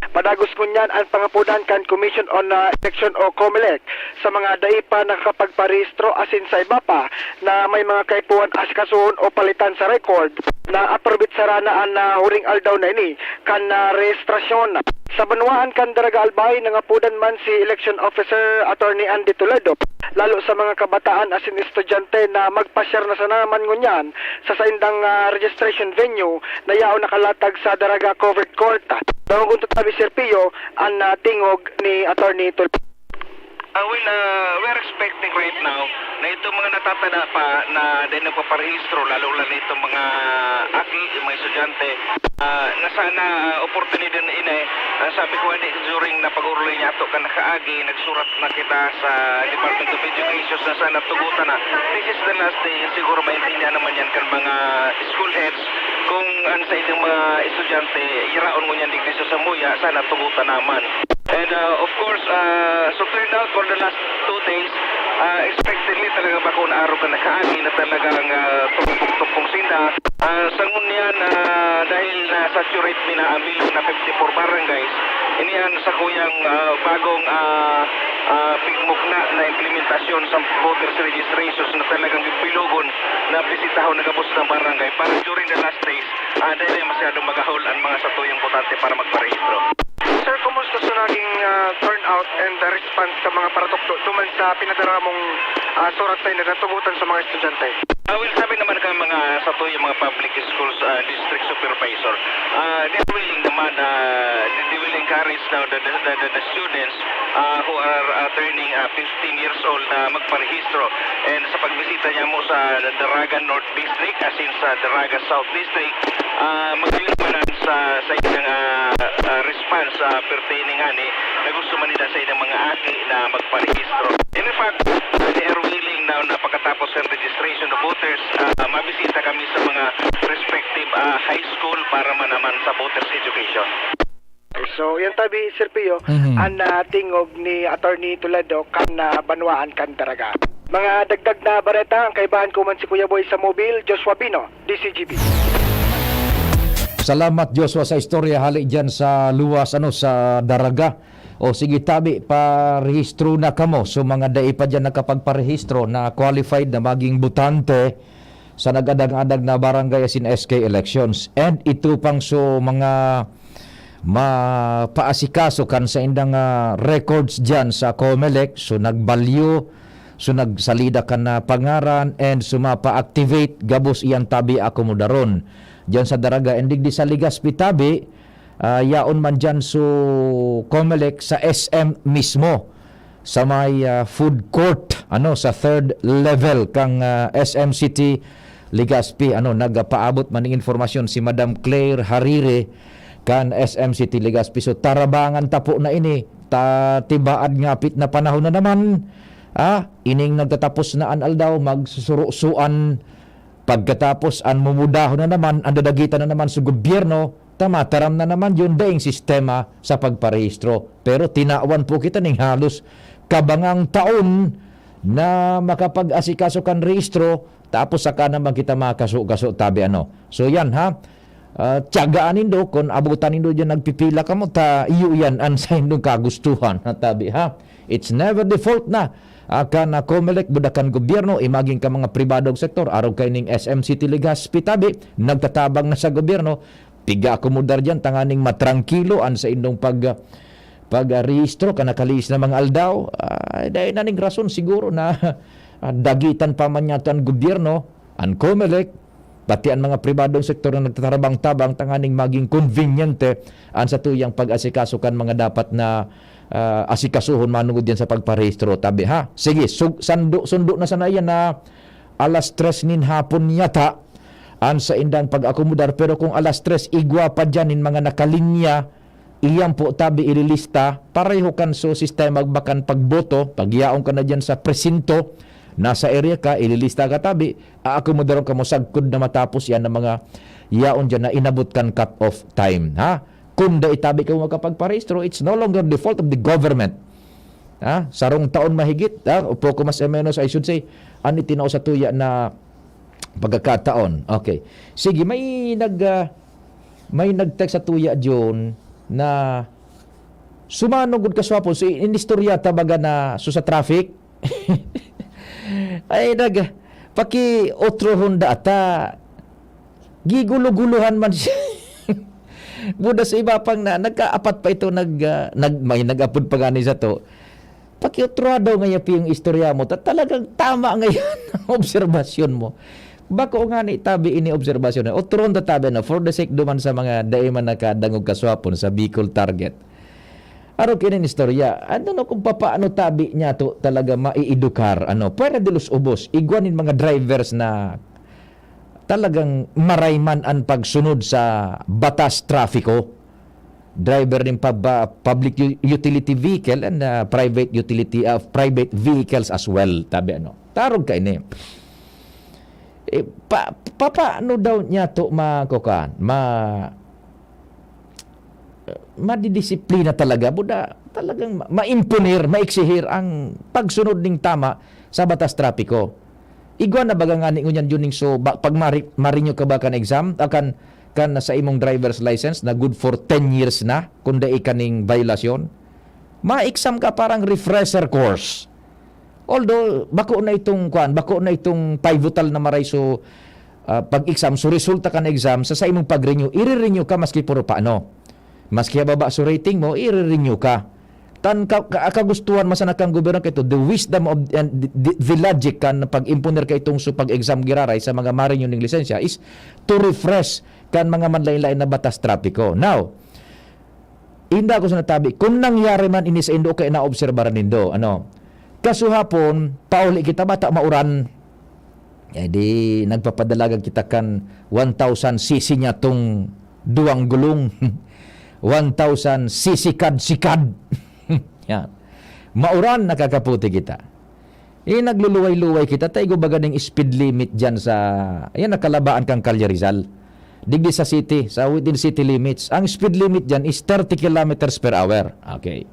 Padagos ngunyan ang pangapunan kan Commission on Election o COMELEC sa mga daipa na nakapagparehistro asin sa iba pa na may mga kaipuan asikasuhon o palitan sa record na aprobit saranaan na huring aldaw na ini kan rehistrasyon. Sa banwaan kan Daraga Albay nangapudan man si Election Officer Attorney Andy Toledo lalo sa mga kabataan asin estudyante na magpasyar na sa naman ngunyan sa saindang registration venue na yaon nakalatag sa Daraga Covered Court. Dawagun to Tabi, Sir Pio, ang tingog ni Attorney Toledo. We're expecting right now na itong mga natatada pa na dahil nagpaparehistro, lalo na itong mga aki, mga estudyante, na sana opportunity na ina sabi ko during na pag-uruloy niya ito ka nakaagi, nagsurat na kita sa Department of Education na sana tugutan na. This is the last day, siguro maintindihan naman yan kan mga school heads kung ano sa inyong mga estudyante, iraon mo niyan digdi sa Samuya, sana tugutan naman. And of course, so turned out for the last 2 days, expectedly talaga ba kung araw ka nakaagi na talagang tupong sinda. Sa ngunyan, dahil na-saturate mi na ang bilog na 54 barangays, iniyan sa kuyang bagong pigmukna na implementasyon sa voters registrations na talagang pilugon na bisitahon na gabos ng barangay para during the last days, dahil masyadong magahol ang mga satuyang botante para magparehistro. Sir, kumusta sa naging turnout and response sa mga paratukto tuman sa pinadara mong surat tayo na natugutan sa mga estudyante? Well, sabi naman ka mga satuyang mga public schools district supervisor, they're willing naman, they will encourage now the students who are turning 15 years old na magparehistro. And sa pagbisita niya mo sa Daraga North District as in sa Daraga South District, magpilimanan sa inyong response pertaining na gusto man nila sa inyong mga aki na magparehistro. In fact, they are willing now na pagkatapos ng registration of voters, mabisita kami sa mga respective high school para manaman sa voters education. So, yan Tabi, Sir Pio, ang tingog ni Attorney Toledo kan banwaan kan Daraga. Mga dagdag na bareta, ang kaibahan ko man si Kuya Boy sa mobile, Joshua Bino, DCGB. Salamat Joshua sa istorya hali dyan sa luwas sa Daraga. O sige Tabi, parehistro na kamo. So mga dai pa dyan nakapagparehistro na qualified na maging butante sa nagadag-adag na barangay asin SK elections. And ito pang so mga mapaasikaso kan sa indang records dyan sa COMELEC. So nagbalyo, so nagsalida kan na pangaran and sumapa-activate gabos iyan Tabi akomodaron dyan sa Daraga. And digdi sa Legazpi Tabi, yaon man dyan so COMELEC sa SM mismo sa may food court sa third level kang SM City Legazpi nagapaabot man ng informasyon si Madam Claire Harire kan SM City Legazpi. So tarabangan tapo na ini tibaad ngapit na panahon na naman ining nagtatapos na aldaw magsusurusuan pagkatapos an mumudahon na naman ang dadagitan na naman sa gobyerno tamataram na naman yun daing sistema sa pagparehistro. Pero tinawan po kita ng halos kabangang taon na makapag-asikaso kan rehistro tapos saka naman kita makaso-kaso Tabi So yan tiyagaan nindo kung abutan nindo dyan nagpipila ka mo iyo yan ang sa indong kagustuhan Tabi It's never default na na COMELEC budakan gobyerno imaging ka mga pribadong sektor araw kay ning SM City Legazpi Tabi nagtatabang na sa gobyerno piga akomodar dyan tanganing matrangkilo an sa indong pag-rehistro ka nakaliis na mga aldaw dahil naning rason siguro na dagitan pa man yato ang gobyerno ang COMELEC pati ang mga pribadong sektor na nagtatarabang-tabang tanganing maging conveniente an sa tuyang pag-asikaso kan mga dapat na asikasuhon manungod yan sa pagparehistro Tabi sige sundo na sana yan na alas 3 nin hapon yata an sa indang pag-akomodar pero kung alas 3 igwa pa dyan in mga nakalinya iyan po Tabi ililista pareho kan so sistema bakan pagboto pagyaon ka na dyan sa presinto nasa area ka ililista ka Tabi aakomodaron ka mo sagkod na matapos yan ng mga yaon dyan na inabot kan cut off time Kung da itabi ka makapagparehistro, it's no longer the fault of the government. Sarong taon mahigit, o poco mas o menos, I should say, ani tinaw sa tuya na pagkakataon. Okay. Sige, may nag-text sa tuya John na sumanugod ka swapon so inistorya tabaga na sa traffic. Ay paki otro Honda ata gigulo-guluhan man siya. Buda sa iba pang na nagkaapat pa ito may nag-upload pa gani sa to. Pakiutrado ngayon yung istorya mo. Talagang tama ngayon ang obserbasyon mo. Bako nga ni tabi ini obserbasyon. Otron da tabi na for the sake duman sa mga daiman nakadangog kaswapon sa Bicol target. Aro kinin istorya. Ano no kung papaano tabi niya to talaga maiidukar. Pwede dilos ubos. Iguanin mga drivers na talagang marayman ang pagsunod sa batas trafiko. Driver ng public utility vehicle and private vehicles as well. Tabi tarog ka ini. Paano daw niya to madidisiplina talaga, buda talagang maimpunir, maiksihir ang pagsunod ng tama sa batas trapiko. Igwa na baga nga ngunyan yun so pag marinyo ka ba kan exam akan kan sa imong driver's license na good for 10 years na kung dai kaning violation, ma-exam ka parang refresher course. Although bako na itong pivotal na maray so pag-exam so resulta ka na exam sa imong pag-renew, i-renew ka maski puro paano. Maski baba so rating mo, i-renew ka. Tan kagustuhan masana kang gobyerno kay the wisdom of and the logic kan pag-imponer kay itong so pag-exam giraray sa mga marinyo ning lisensya is to refresh kan mga manlain-lain na batas trapiko. Now, inda ko sa natabi kung nangyari man ini sa Indo kay na-obserbaran nindo kasuhapon, pauli kita bata mauran. Di nagpapadalagan kita kan 1,000 cc niya tong duwang gulong. 1,000 sisikad-sikad. Yan. Mauran nakakaputi kita. Nagluluway-luway kita. Tayo baga ng speed limit dyan sa nakalabaan kang Calle Rizal. Digdi sa city, sa within city limits. Ang speed limit dyan is 30 kilometers per hour. Okay.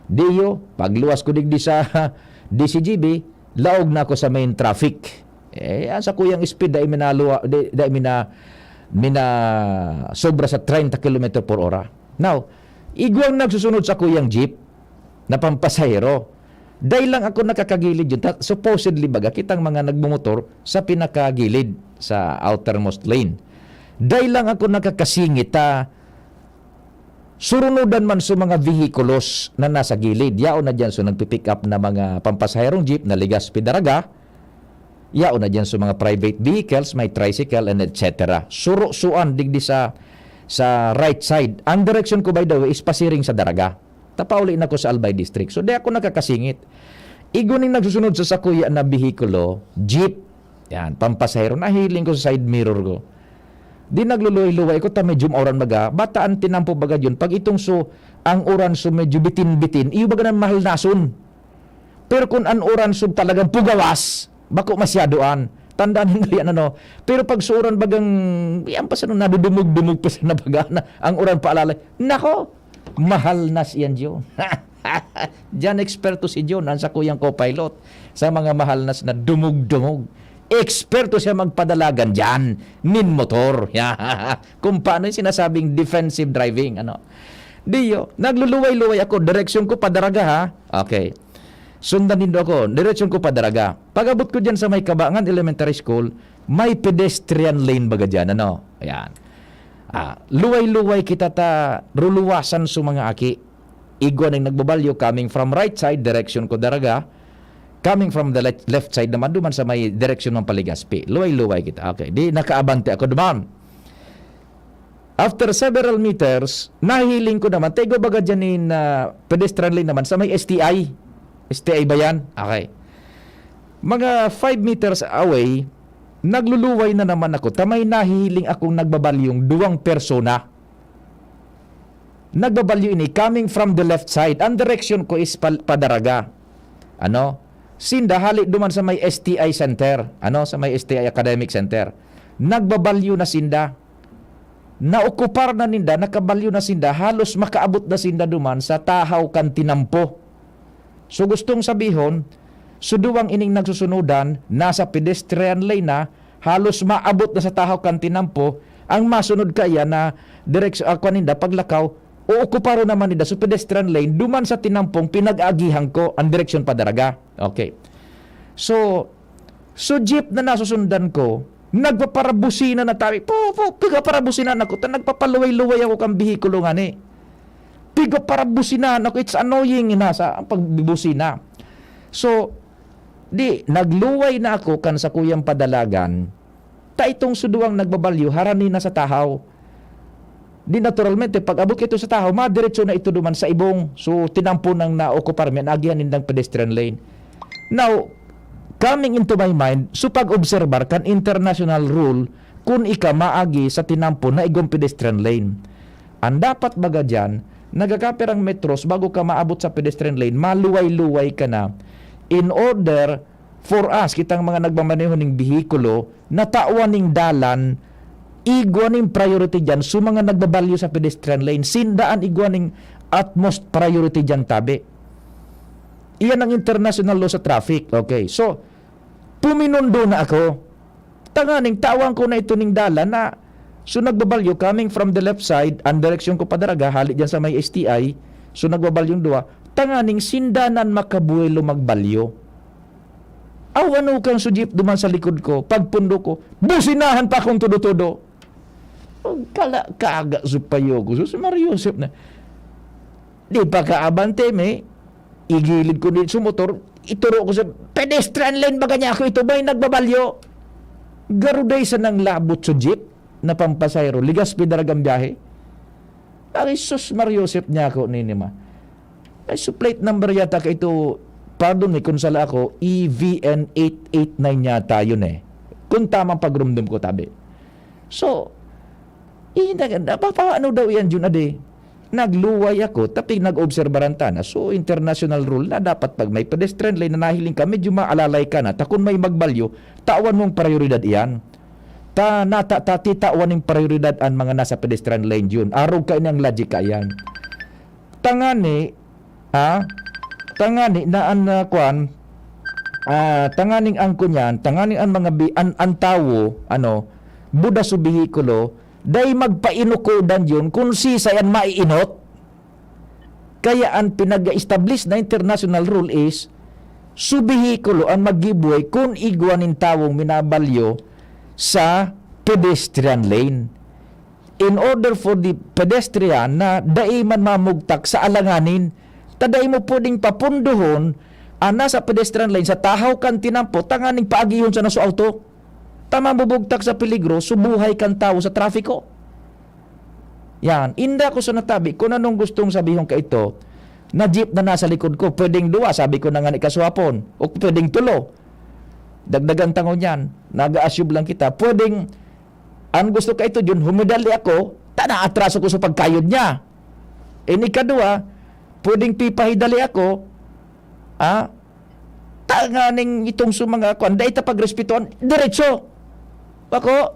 Diyo, pagluwas ko digdi sa DCGB, laog na ako sa main traffic. Sa kuyang speed dahil sobra sa 30 km per hora. Now, igwang nagsusunod sa kuyang jeep na pampasahero. Dahil lang ako nakakagilid yun. Supposedly baga, kitang mga nagmumotor sa pinakagilid sa outermost lane. Dahil lang ako nakakasingit surunudan man sa mga vehikulos na nasa gilid. Yao na dyan so nagpipick up na mga pampasaherong jeep na ligas pidaraga. Yao na dyan sa mga private vehicles, may tricycle and etc. Suro-suan digdi sa right side. Ang direction ko by the way is pasiring sa Daraga. Tapauli na ko sa Albay District. So di ako nakakasingit. Iguning nagsusunod sa sakuya na vehikulo, jeep. Yan, pampasahero. Nahiling ko sa side mirror ko. Di nagluluway-luway ko ta medyo oran baga. Bataan tinampo baga yun. Pag itong so, ang oran so medyo bitin-bitin, iyo baga ng mahal nasun. Pero kung ang oran so talagang pugawas, bako masyadoan. Tandaan nyo yan Pero pag suoran bagang, yan pa sa nadudumog-dumog pa sa nabaga na ang oran paalalay. Nako, mahal na siyan John. Diyan eksperto si John, ang sa kuyang co-pilot. Sa mga mahal na dumog-dumog. Eksperto siya magpadalagan dyan. Nin motor. Kung paano yung sinasabing defensive driving. Diyo, nagluluway-luway ako. Direksyon ko padaraga Okay. Sundan nindo ako. Direksyon ko padaraga. Pag-abot ko dyan sa may Kabangan Elementary School, may pedestrian lane baga dyan. Ayan. Luway-luway kita ruluwasan sa mga aki. Igwa nang nagbabalyo coming from right side, direksyon ko daraga. Coming from the left side naman, duman sa may direksyon ng Paligaspi. Luway-luway kita. Okay. Di nakaabante ako duman. After several meters, nahiling ko naman, tego baga dyan pedestrian lane naman sa may STI. STI ba yan? Okay. Mga 5 meters away, nagluluway na naman ako. Tamay nahihiling akong nagbabalyong 2 persona. Nagbabalyo ini coming from the left side. Ang direksyon ko is padaraga. Sinda halik duman sa may STI Center. Sa may STI Academic Center. Nagbabalyo na sinda. naokupar na ninda, nakabalyo na sinda, halos makaabot na sinda duman sa tahaw kan tinampo. So gustong sabihon, suduwang ining nagsusunudan, nasa pedestrian lane na, halos maabot na sa tahaw kan tinampo, ang masunod kaya na direksyon ako ninda paglakaw, uokuparo naman ninda sa pedestrian lane, duman sa tinampong pinag-agihan ko ang direksyon padaraga. Okay. So jeep na nasusundan ko, nagpaparabusina na tabi. Pigaparabusina ako. Nagpapaluway-luway ako kang bihikulo nga ni. Pigaparabusina ako. It's annoying sa pagbibusina. So, nagluway na ako kan sa kuyang padalagan. Ta itong suduang nagbabalyo, harani na sa tahaw. Di naturalmente, pag abot ito sa tahaw, madiretso na ito duman sa ibong. So, tinampo ng naokupar, may nagihan nindang pedestrian lane. Now, coming into my mind, so pag-obserbar kan international rule kung ika maagi sa tinampo na igong pedestrian lane. Ang dapat baga dyan, nagakapirang metros bago ka maabot sa pedestrian lane, maluway-luway ka na in order for us, kitang mga nagmamaneho ng bihikulo, na tawan ng dalan, igwan ng priority dyan, so mga nagbabalyo sa pedestrian lane, sindaan igwan ng utmost priority dyan tabi. Iyan ang international law sa traffic. Okay. So, puminundo na ako. Tanganing, tawang ko na ito ning dala na so nagbabalyo coming from the left side, ang direksyon ko padaraga, halit dyan sa may STI, so nagbabalyong dua, tanganing, sindanan makabuelo magbalyo. Awan kang sujip duman sa likod ko, pagpundo ko, businahan pa akong todo-todo. Kaga supayo ko. So, si Mario Joseph na, di pa kaabante, igilid ko dito sa motor, ituro ko sa pedestrian lane baga niya ako, ito ba'y nagbabalyo? Garuday sa nang labot sa jeep na pampasayro, ligas pidaragang biyahe. Ay, sus, Mario Joseph niya ako, ninima. Ay, so plate number yata ka ito, pardon kung sala ako, EVN 889 yata yun kung tamang pagrumdum ko tabi. So, paano daw yan dyan ade? Nagluway ako, tapi nag-obserbaran ta na. So, international rule na dapat pag may pedestrian lane na nahiling ka, medyo maalalay ka na. Takon may magbalyo, tawan mong prioridad iyan. Titawan ng prioridad ang mga nasa pedestrian lane yun. Araw ka inang logic ka yan. Tangani na ang kwan, tanganing ang kunyan, tanganing ang mga ang tawo, buda sa bihikulo, day magpainukodan yun kung sisayan maiinot. Kaya ang pinag-establish na international rule is subihikulo ang mag-giveaway kung igwanin tawong minabalyo sa pedestrian lane. In order for the pedestrian na day man mamugtak sa alanganin, taday mo pwedeng papunduhon nasa pedestrian lane sa tahaw kan tinampo, tanganing paagihon sa naso auto. Tama bubugtak sa peligro, subuhay kang tao sa trafiko. Yan. Inda ko sa natabi, kung anong gustong sabihin ka ito, na jeep na nasa likod ko, pwedeng dua, sabi ko na nga ni kaswapon, o pwedeng tulo. Dagdagan tangon yan, nag-a-assume lang kita, pwedeng, ang gusto ka ito dyan, humidali ako, na-atraso ko sa pagkayod niya. Ini kadua, pwedeng pipahidali ako, tanganing itong sumanga ko, anday ta pagrespetuan, diretso. Ako,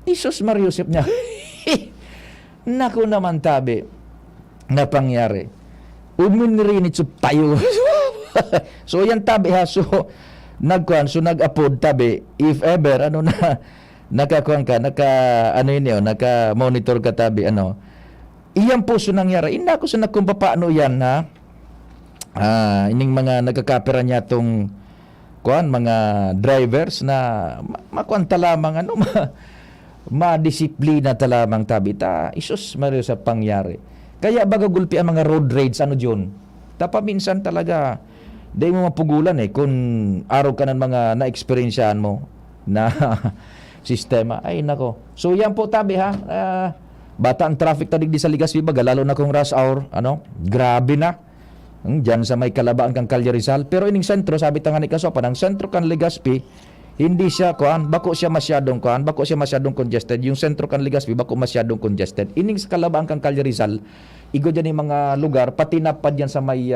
Isus Mario Joseph niya. Naku naman tabi, na pangyari. Umunrinit so tayo. So yan tabi ha, so nag-upload tabi, if ever, nakakuan ka, naka-monitor ka tabi, iyan po so nangyari. Ina ko sa nakumpapaano yan ha, ining mga nagkakapira niya tong mga drivers na makwanta lamang madisiplina talamang tabita. Isus Mario sa pangyari. Kaya baga gulpi ang mga road rage dyan. Minsan talaga di mo mapugulan kung araw ka ng mga na-experiencean mo na sistema. Ay nako. So yan po tabi ha. Bata ang traffic tadig di sa Legazpi baga lalo na kung rush hour. Grabe na. Diyan sa may Kalabaan kang Calle Rizal. Pero ining sentro, sabi tanga ni Kasopan, ang sentro kan Legazpi, hindi siya bako siya masyadong congested. Yung sentro kan Legazpi, bako masyadong congested. Ining sa Kalabaan kang Calle Rizal, igo dyan yung mga lugar, pati napad yan sa may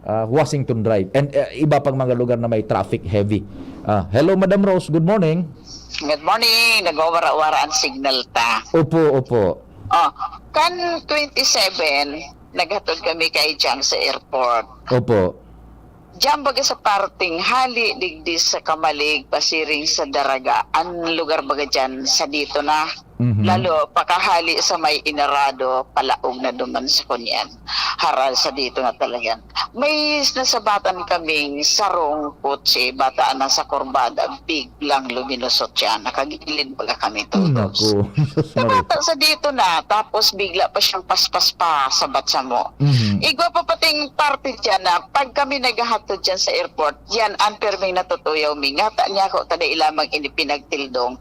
Washington Drive and iba pang mga lugar na may traffic heavy. Hello Madam Rose, good morning. Good morning. Nag-wara-wara ang signal ta. Opo. Kan 27, naghatod kami kay Jam sa airport. Opo. Jam baga sa parting hali digdi sa Kamalig, pasiring sa Daraga. Ang lugar baga dyan sa dito na. Lalo pakahali sa may Inarado, palaog na duman sa kunyan. Haral sa dito na talaga. May nasabatan kaming sarong kotse, bataan na sa kurbada, biglang lumilusot siya. Nakagilid baga kami todos. Bata sa dito na, tapos bigla pa siyang paspas pa sa batsa mo. Igwa pa pating parte dyan na pag kami naghahatod dyan sa airport, yan ang perming natutuyaw mi. Ngata niya ako tada ilamang inipinagtildong.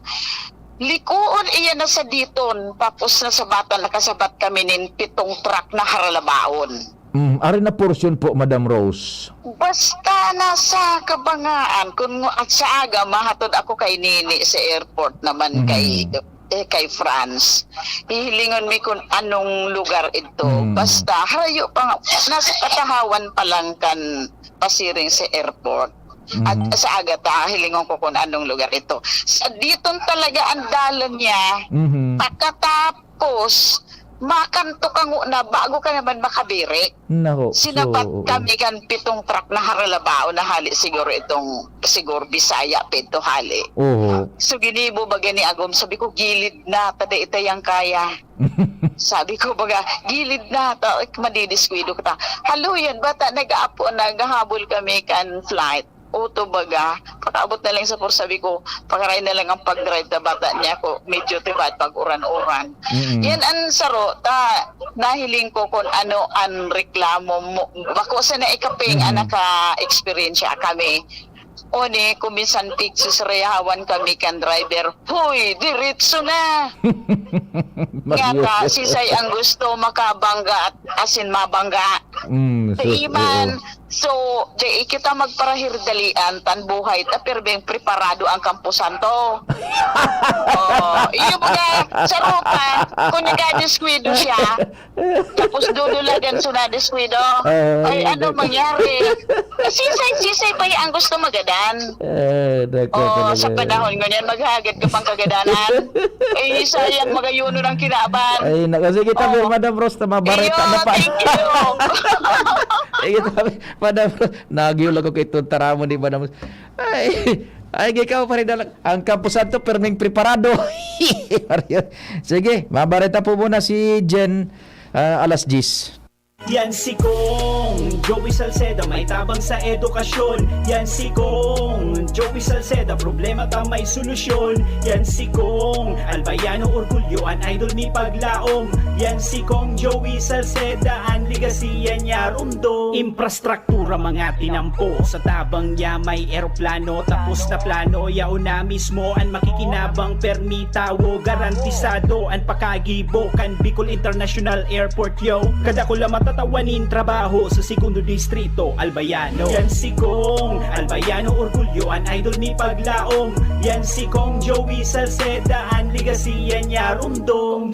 Likuon iyan na sa diton, tapos nasabatan, nakasabat kami nin 7 truck na haralabaon. Ari na portion po, Madam Rose. Basta nasa kabangaan, kung at sa aga, mahatod ako kay Nini sa airport naman kay France. Hihilingon mi kung anong lugar ito. Basta, harayo pa nga, nasa katahawan pa lang kan pasiring sa airport. At sa aga hilingon ko kung anong lugar ito. Sa ditong talaga ang dalan niya, pagkatapos, makanto ka na bago ka naman makabiri. Sinapat kami kan 7 truck na haralabao na hali siguro Bisaya pito hali. So ginibo baga ni Agom, sabi ko gilid na tada itayang kaya. Sabi ko baga gilid na madidiskwado kita. Halo yan bata nag-aapo naghahabol kami kan flight. Auto baga, pakaabot na lang sa por, sabi ko, pakaray na lang ang pag-drive na bata niya ko, medyo tibad pag uran-uran. Yan ang saro, nahiling ko kung ano ang reklamo mo. Bako sa na ikaping naka-experience kami. Oni, kuminsan pixis rehawan kami kan driver. Huy, diretso na! Ngata, sisay ang gusto makabangga at asin mabangga. Iman, so, di kita magparahir-dalian tan buhay ta perbeng preparado ang kampusan to. Iyo mga sa ruta, kung nag-descuido siya, tapos dudulagan sunadescuido, ay ano mangyari? Sisay pa ang gusto magadan. Sa panahon ngunyan, maghagad ka pang kagadanan. Sayang magayuno ng kinaban. Ay, sige tabi, Madam Rose, mabarita na pa. Thank you. Madam Rose, nagyulag ko kay Tuntara mo ni Madam Rose. Ay, ikaw pa rin dalang. Ang kampusan to, perming preparado. Sige, mabarita po muna si Jen alas 10. Yan si Kong Joey Salceda, may tabang sa edukasyon. Yan si Kong Joey Salceda, problema ta may solusyon. Yan si Kong Albayano orgulyo, an idol ni paglaom. Yan si Kong Joey Salceda, ang ligasiya niya rundo. Infrastruktura mga tinampo, sa tabang niya may eroplano. Tapos na plano, yao na mismo ang makikinabang permitawo. Garantisado ang pakagibo kan Bicol International Airport yo. Kada ko lang matatawanin trabaho sa segundo distrito Albayano. Yan si Kong Albayano orgulyo, an idol ni paglaom. Yan si Kong Joey Salceda, ang ligasiya niya rundo.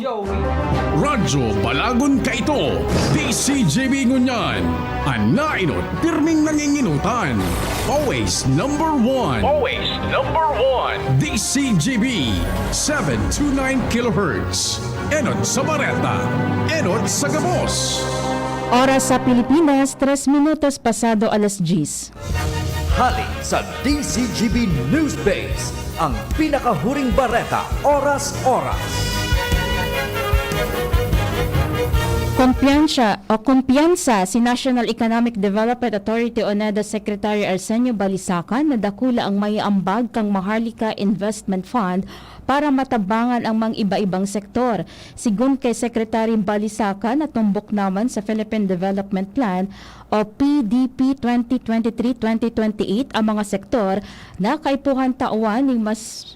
Radyo Balagon ka ito, DCJB Ngunyan, ang nainot pirming nanginginutan. Always number one. Always number one. DCJB 729 kHz. Enot sa Bareta, Enot sa Gabos. Oras sa Pilipinas, 3 minutos pasado alas 10. Hali sa DCGB News Base, ang pinakahuring bareta, oras-oras. Kumpiyansa si National Economic Development Authority o NEDA Secretary Arsenio Balisacan na dakula ang may ambag kang Maharlika Investment Fund para matabangan ang mga iba-ibang sektor. Sigun kay Secretary Balisacan, natumbok naman sa Philippine Development Plan o PDP 2023-2028 ang mga sektor na kaipuhan tauan ng mas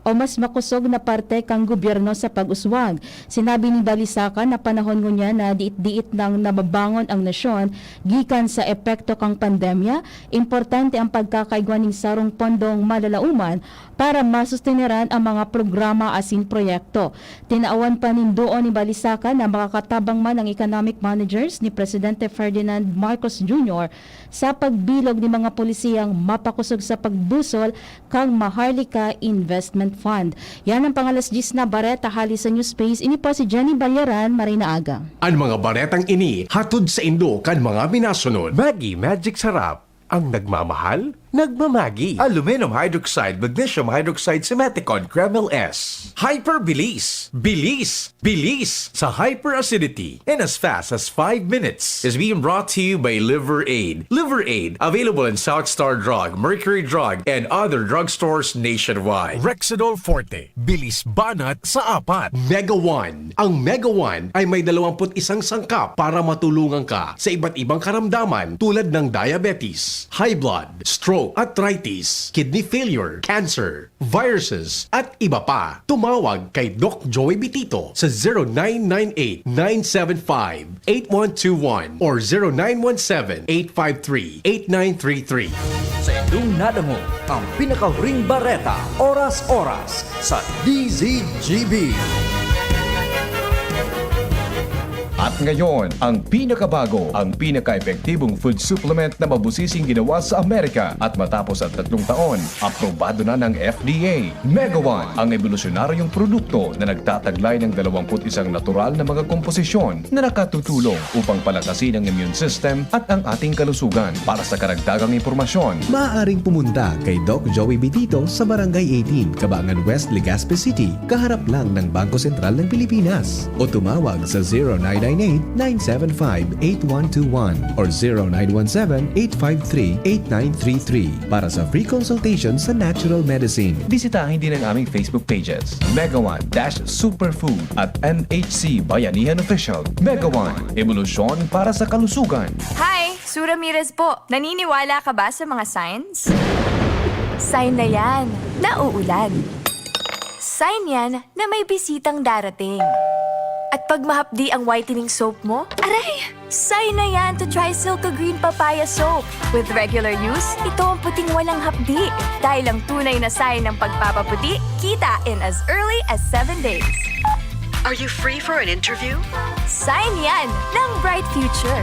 o mas makusog na parte kang gobyerno sa pag-uswag. Sinabi ni Balisacan na panahon niya na diit-diit nang nababangon ang nasyon gikan sa epekto kang pandemya, importante ang pagkakaigwa ng sarong pondong malalauman para masusteneran ang mga programa asin proyekto. Tinaawan pa nindoon ni Balisacan na makakatabang man ang economic managers ni Presidente Ferdinand Marcos Jr. sa pagbilog ni mga polisiyang mapakusog sa pagbusol kang Maharlika Investment Fund. Yan ang pangalas 10 na bareta hali sa News Space. Ini po si Jenny Balyaran, Marina Aga. Ang mga baretang ini hatod sa Indo kan mga minasunod. Maggi Magic Sarap. Ang nagmamahal, nagmamagi. Aluminum hydroxide, magnesium hydroxide, Simeticon, Kreml S. Hyperbilis. Bilis. Bilis sa hyperacidity in as fast as 5 minutes. Is being brought to you by Liver Aid. Liver Aid, available in South Star Drug, Mercury Drug, and other drugstores nationwide. Rexidol Forte. Bilis banat sa 4. Mega One. Ang Mega One ay may 21 sangkap para matulungan ka sa iba't ibang karamdaman tulad ng diabetes, high blood, stroke, arthritis, kidney failure, cancer, viruses, at iba pa. Tumawag kay Doc Joey Bitito sa 0998-975-8121 or 0917-853-8933. Sa inyong nadamo, ang pinakahuring bareta, oras-oras sa DZGB. At ngayon, ang pinakabago, ang pinaka-epektibong food supplement na mabusising ginawa sa Amerika at matapos ang 3 taon, aprobado na ng FDA. Mega One, ang evolusyonaryong produkto na nagtataglay ng 21 natural na mga komposisyon na nakatutulong upang palakasin ang immune system at ang ating kalusugan. Para sa karagdagang impormasyon, Maaaring pumunta kay Doc Joey Bitito sa Barangay 18, Cabangan West, Legazpi City, kaharap lang ng Bangko Sentral ng Pilipinas. O tumawag sa 0998-975-8121 or 0917-853-8933 para sa free consultation sa natural medicine. bisitahin din ang aming Facebook pages, Mega One-Superfood at NHC Bayanihan Official. Mega One, evolusyon para sa kalusugan. Hi! Sue Ramirez po. Naniniwala ka ba sa mga signs? Sign na yan, na uulan. Sign yan na may bisitang darating. At pag mahapdi ang whitening soap mo, aray! Sign na yan to try Silka Green Papaya Soap. With regular use, ito ang puting walang hapdi. Dahil ang tunay na sign ng pagpapaputi, kita in as early as 7 days. Are you free for an interview? Sign yan ng Bright Future.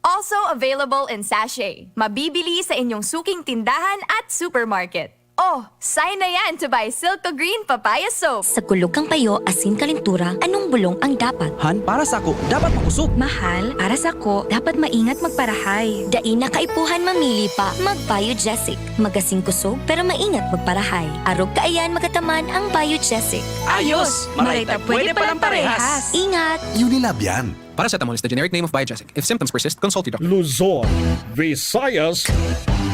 Also available in sachet. Mabibili sa inyong suking tindahan at supermarket. Oh, sign na yan to buy Silka Green Papaya Soap. Sa kulog kang payo, asin kalintura, anong bulong ang dapat? Han, para sa ako, dapat makusog. Mahal, para sa ko, dapat maingat magparahay. Dai na kaipuhan mamili pa, mag-Biogesic. Magasing kusog, pero maingat magparahay. Arog kaayan magataman ang Biogesic. Ayos! Marita, pwede palang parehas. Ingat! Unilab yan. Paracetamol is the generic name of Biogesic. If symptoms persist, consult your doctor. Luzon, Visayas,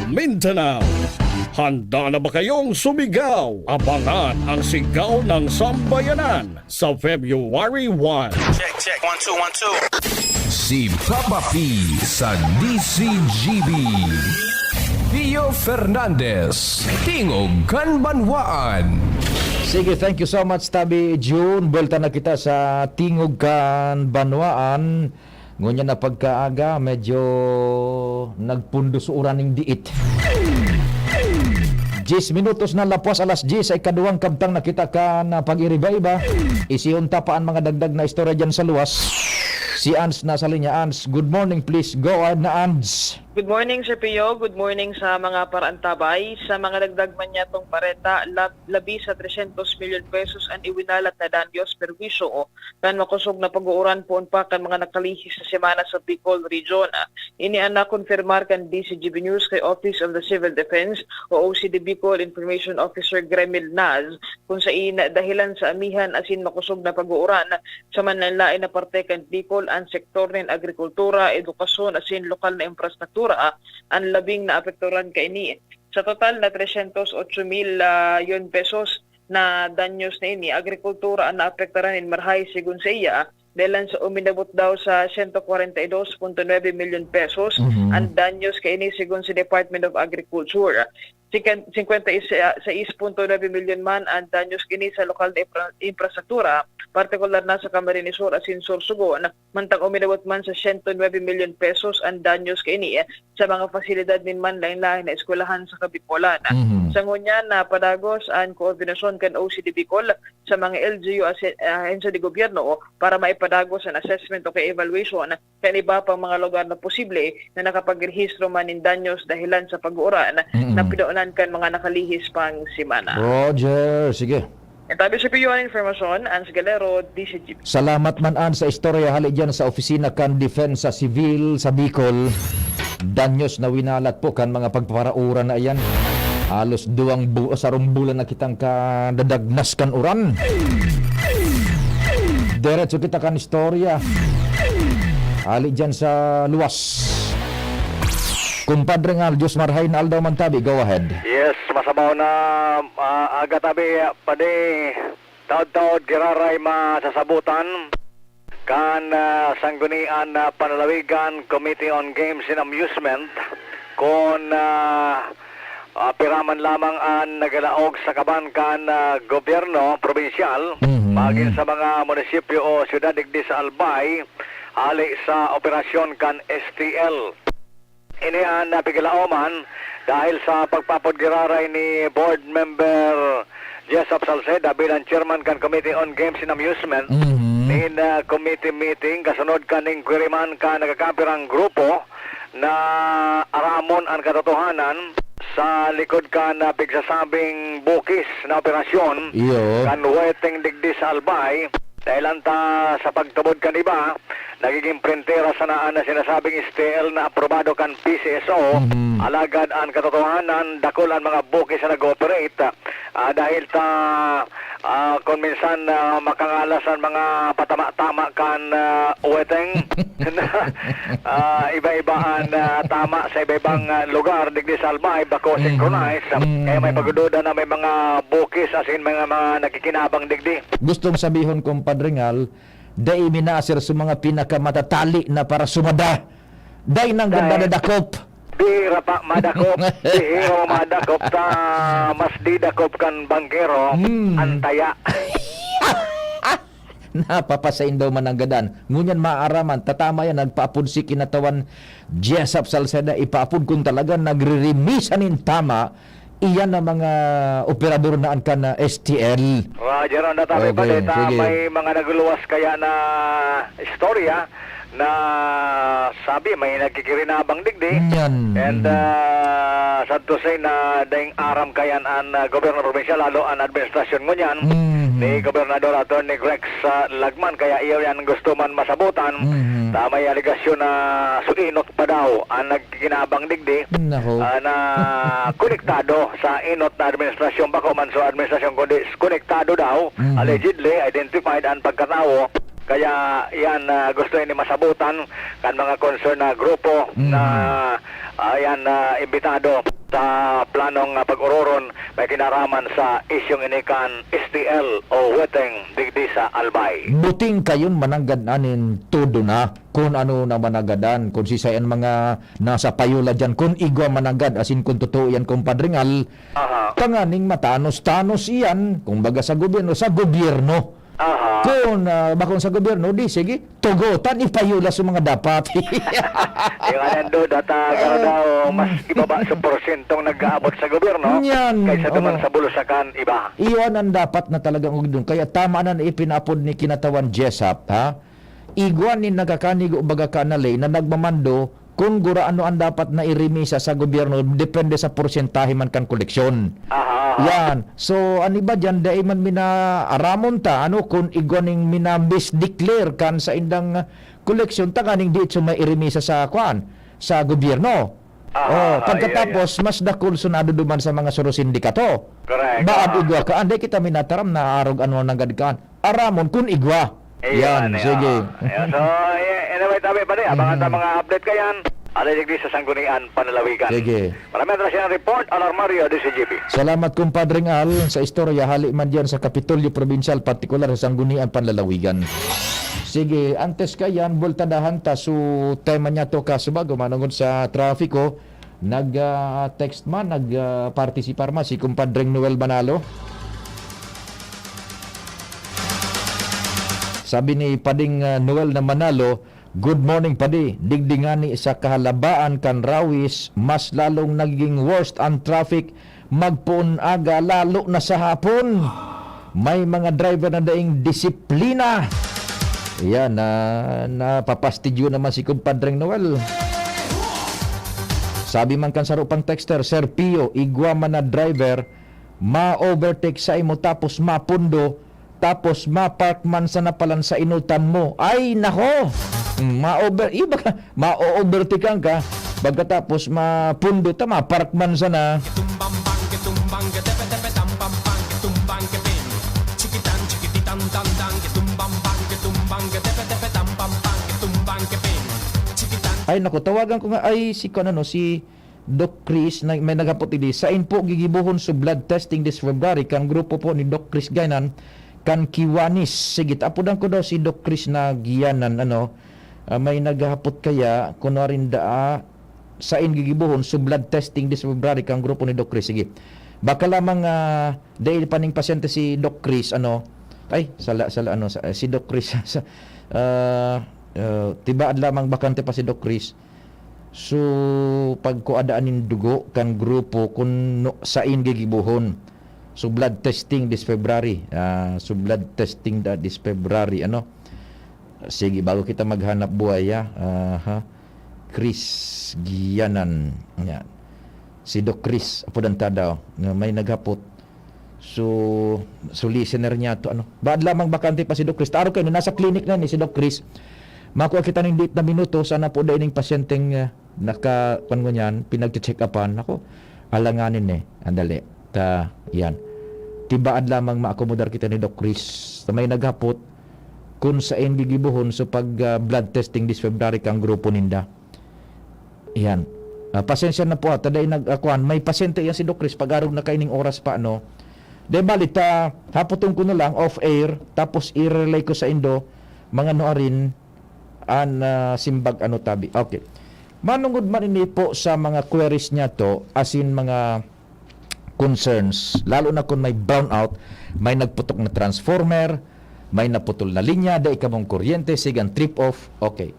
Mindanao. Handa na ba kayong sumigaw? Abangan ang sigaw ng sambayanan sa February 1. Check, 1, 2, 1, 2. Si Papa P sa DCGB. Pio Fernandez, Tingog Kanbanwaan. Sige, thank you so much, Tabi June. Bulta na kita sa Tingog Kanbanwaan. Ngunya na pagkaaga, medyo nagpundos uraning diit. 10 minutos na lapwas alas 10 ay kaduwang kabtang nakita ka na pag-iriba-iba. Isiyunta pa ang mga dagdag na istorya dyan sa luwas. Si Ans nasa linya. Ans, good morning, please go ahead na Ans. Good morning, Sir Pio. Good morning sa mga paraantabay. Sa mga dagdag man yatong pareta, labi sa 300 million pesos ang iwinalat na danyos perwisyo o kan makusog na pag-uuran po pa kan mga nakalihis sa semana sa Bicol Region. Ini ang nakonfirmar kan DCGB News kay Office of the Civil Defense o OCD Bicol Information Officer Gremil Naz kung sa dahilan sa amihan asin makusog na pag-uuran sa manlain na parte kan Bicol ang sektor ng agrikultura, edukasyon asin lokal na infrastruktura ang labing na apekturan kaini. Sa total na 308,000 yon pesos na danyos na ini, agrikultura ang naapektaran in marhay sigun sa iya, dahil sa uminabot daw sa 142.9 million pesos ang danyos kaini sigun sa Department of Agriculture. 56.9 milyon man ang danyos kini sa lokal na infrastruktura, partikular na sa Camarines Sur asin Sorsogon, mantang uminabot man sa 109 milyon pesos ang danyos kini sa mga fasilidad min man lain-lain na eskwelahan sa Bicolan. Sa ngunyan na padagos ang koordinasyon kan OCD Bicol sa mga LGU ahensya di gobyerno para maipadagos ang assessment o evaluation kan iba pang mga lugar na posible na nakapagrehistro man in danyos dahilan sa pag-uuran na pinaunan kan mga nakalihis pang simana. Roger, sige. Tabi sa piyo ang informasyon, Ans Galero, DCGP. Salamat man an sa istorya hali dyan sa opisina kan Defensa Civil sa Bicol. Danyos na winalat po kan mga pagpaparauran na iyan. Halos sarong bulan na kitang kadadagnas kan uran. Diretso kita kan istorya hali dyan sa luwas. Kumpadre nga, Diyos marhay na aldaw man tabi, go ahead. Yes, masabaw na aga tabi, pade taod-taod giraray masasabutan kan sanggunian na panalawigan Committee on Games and Amusement kung piraman lamang ang nagalaog sa kaban kan gobyerno probinsyal maging sa mga munisipyo o siyudad digdi sa Albay hali sa operasyon kan STL. Ini ang napigilaoman dahil sa pagpapagiraray ni board member Jessup Salceda bilang chairman kan Committee on Games and Amusement in committee meeting kasunod kan inquiry man ka nagkakapirang grupo na aramon ang katotohanan sa likod ka na pigsasabing bukis na operasyon kan weteng digdi sa Albay dahil anta sa pagtubod kan iba nagiging printera sa naan na sinasabing STL na aprobado kan PCSO alagad ang katotohanan dakol ang mga bukis na nag-operate dahil kung minsan makangalas ang mga patama-tama kan uweteng iba-ibaan tama sa iba-ibang lugar digdi sa Albay bako synchronize kaya may pagdududa na may mga bukis asin mga nakikinabang digdi. Gustong sabihon kong Padringal dahil minasir sa mga pinakamatatali na para sumada. Dahil nang ganda na dakop. Bihira pa madakop. Bihira madakop ta mas di dakop kan bangkero. Antaya. Napapasain daw man ang gadan. Ngunyan maaraman, tatama yan, nagpaapod si kinatawan Jessup Salceda, ipaapod kung talaga nagre-remisanin tama iyan na mga operador na ka na STL. Roger, ang natabi pa dito, may mga nagluwas kaya na istorya na sabi may nagkikirinabang digdi. And sad to say na daing aram kayan ang gobyerno probinsya lalo ang administrasyon mo niyan ni Gobernador Atty. Rex Lagman kaya iyo yan gusto man masabutan. May aligasyon na suinot pa daw ang nagkinabang digdi na konektado sa inot na administrasyon bako man so administrasyon konektado daw allegedly identified ang pagkatao kaya yan gusto ni masabutan kan mga concern na grupo na yan imbitado sa planong pag-uroron may kinaraman sa isyong inikan STL o weteng digdi sa Albay. Buting kayon mananggadan todo na kung ano na managadan kung sisayan mga nasa payula dyan kung igwa managad asin kung totoo yan kung Padringal tanganing matanos-tanos iyan kung baga sa gobyerno kung bakong sa gobyerno di sige tugutan ipayula sa mga dapat. Yung anando data daw mas ibaba sa porsyentong nag-aabot sa gobyerno kaysa naman sa bulusakan iba. Iyon ang dapat na talagang ugdon kaya tama na ipinapod ni kinatawan Jessup igwan ni nagakanig o baga kanalay na nagmamando kung gura ano ang dapat na irimisa sa gobyerno depende sa porsentahe man kan koleksyon. Yan. So ani ba dyan dahil man minaaramon ta kung igwaning minambis declare kan sa indang koleksyon tanganing di ito may irimisa sa sa gobyerno. Pagkatapos mas dakol sunado duman sa mga suro sindikato. Correct. Baad igwa ka anday kita minataram na arog ano nang gadkaan. Aramon kun igwa. Yan, sige. So, anyway, tabi pa rin. Abangan sa mga update kayan. Alaligdi sa Sanggunian, Panalawigan. Sige. Maraming atrasyan ang report. Alarmario, DCGP. Salamat kumpadring Al sa istorya. Hali man dyan sa Kapitolyo Provincial, partikular sa Sanggunian, Panlalawigan. Sige, antes kayan, bultadahan ta. So, tema niya to kasubago, manungod sa trafiko. Nag-text man, nag-participar man si kumpadreng Noel Manalo. Sabi ni Pading Noel na Manalo, good morning Padi, digdingani sa kahalabaan kan rawis, mas lalong naging worst ang traffic magpuon aga lalo na sa hapon. May mga driver na daing disiplina. Yan, napapastidyo naman si kumpadreng Noel. Sabi man kan sa rupang texter, Sir Pio, igwa man na driver, ma-overtake sa imo tapos mapundo, tapos ma-park man sa napalan sa inutan mo. Ay, nako! Ma-overtake ka, pagkatapos mapundo ta, ma-park man sa na. Ay nako, tawagan ko nga ay si Doc Chris na may nagapot idi. Sain po gigibuhon sa blood testing this February kan grupo po ni Doc Chris Gainan kan Kiwanis. Sige, apudan ko daw si Doc Chris na giyanan may naghapot kaya kuno rin sain gigibuhon sa blood testing this February kan grupo ni Doc Chris. Sige. Baka lamang dahil paning pasyente si Doc Chris si Doc Chris tibaad lamang bakante pa si Doc Chris. So pagkuadaan nin dugo kan grupo kun sain gigibuhon so blood testing this February. So blood testing this February sige, bago kita maghanap buhay Chris Gianan yan. Si Doc Chris apudan daw may naghapot. So listener niya to baad lamang bakante pa si Doc Chris. Taro kayo nasa clinic na ni si Doc Chris. Makuha kita ng date na minuto, sana po dahil ng pasyenteng nyan, pinag-check upan. Ako, alanganin andali. Yan. Tibaad lamang maakomodar kita ni Doc Chris. May naghapot kung saan gigibuhon so pag blood testing this February kang grupo ninda. Yan. Pasensya na po taday nag-akuan. May pasyente yan si Doc Chris, pag-arog na kaining oras pa, De balit, hapotong ko na lang, off-air, tapos i-relay ko sa Indo, mga noarin, simbag tabi. Okay. Manungod man ini po sa mga queries niya to, asin mga concerns, lalo na kung may brownout, may nagputok na transformer, may naputol na linya, da ikamong kuryente, sigang trip off. Okay.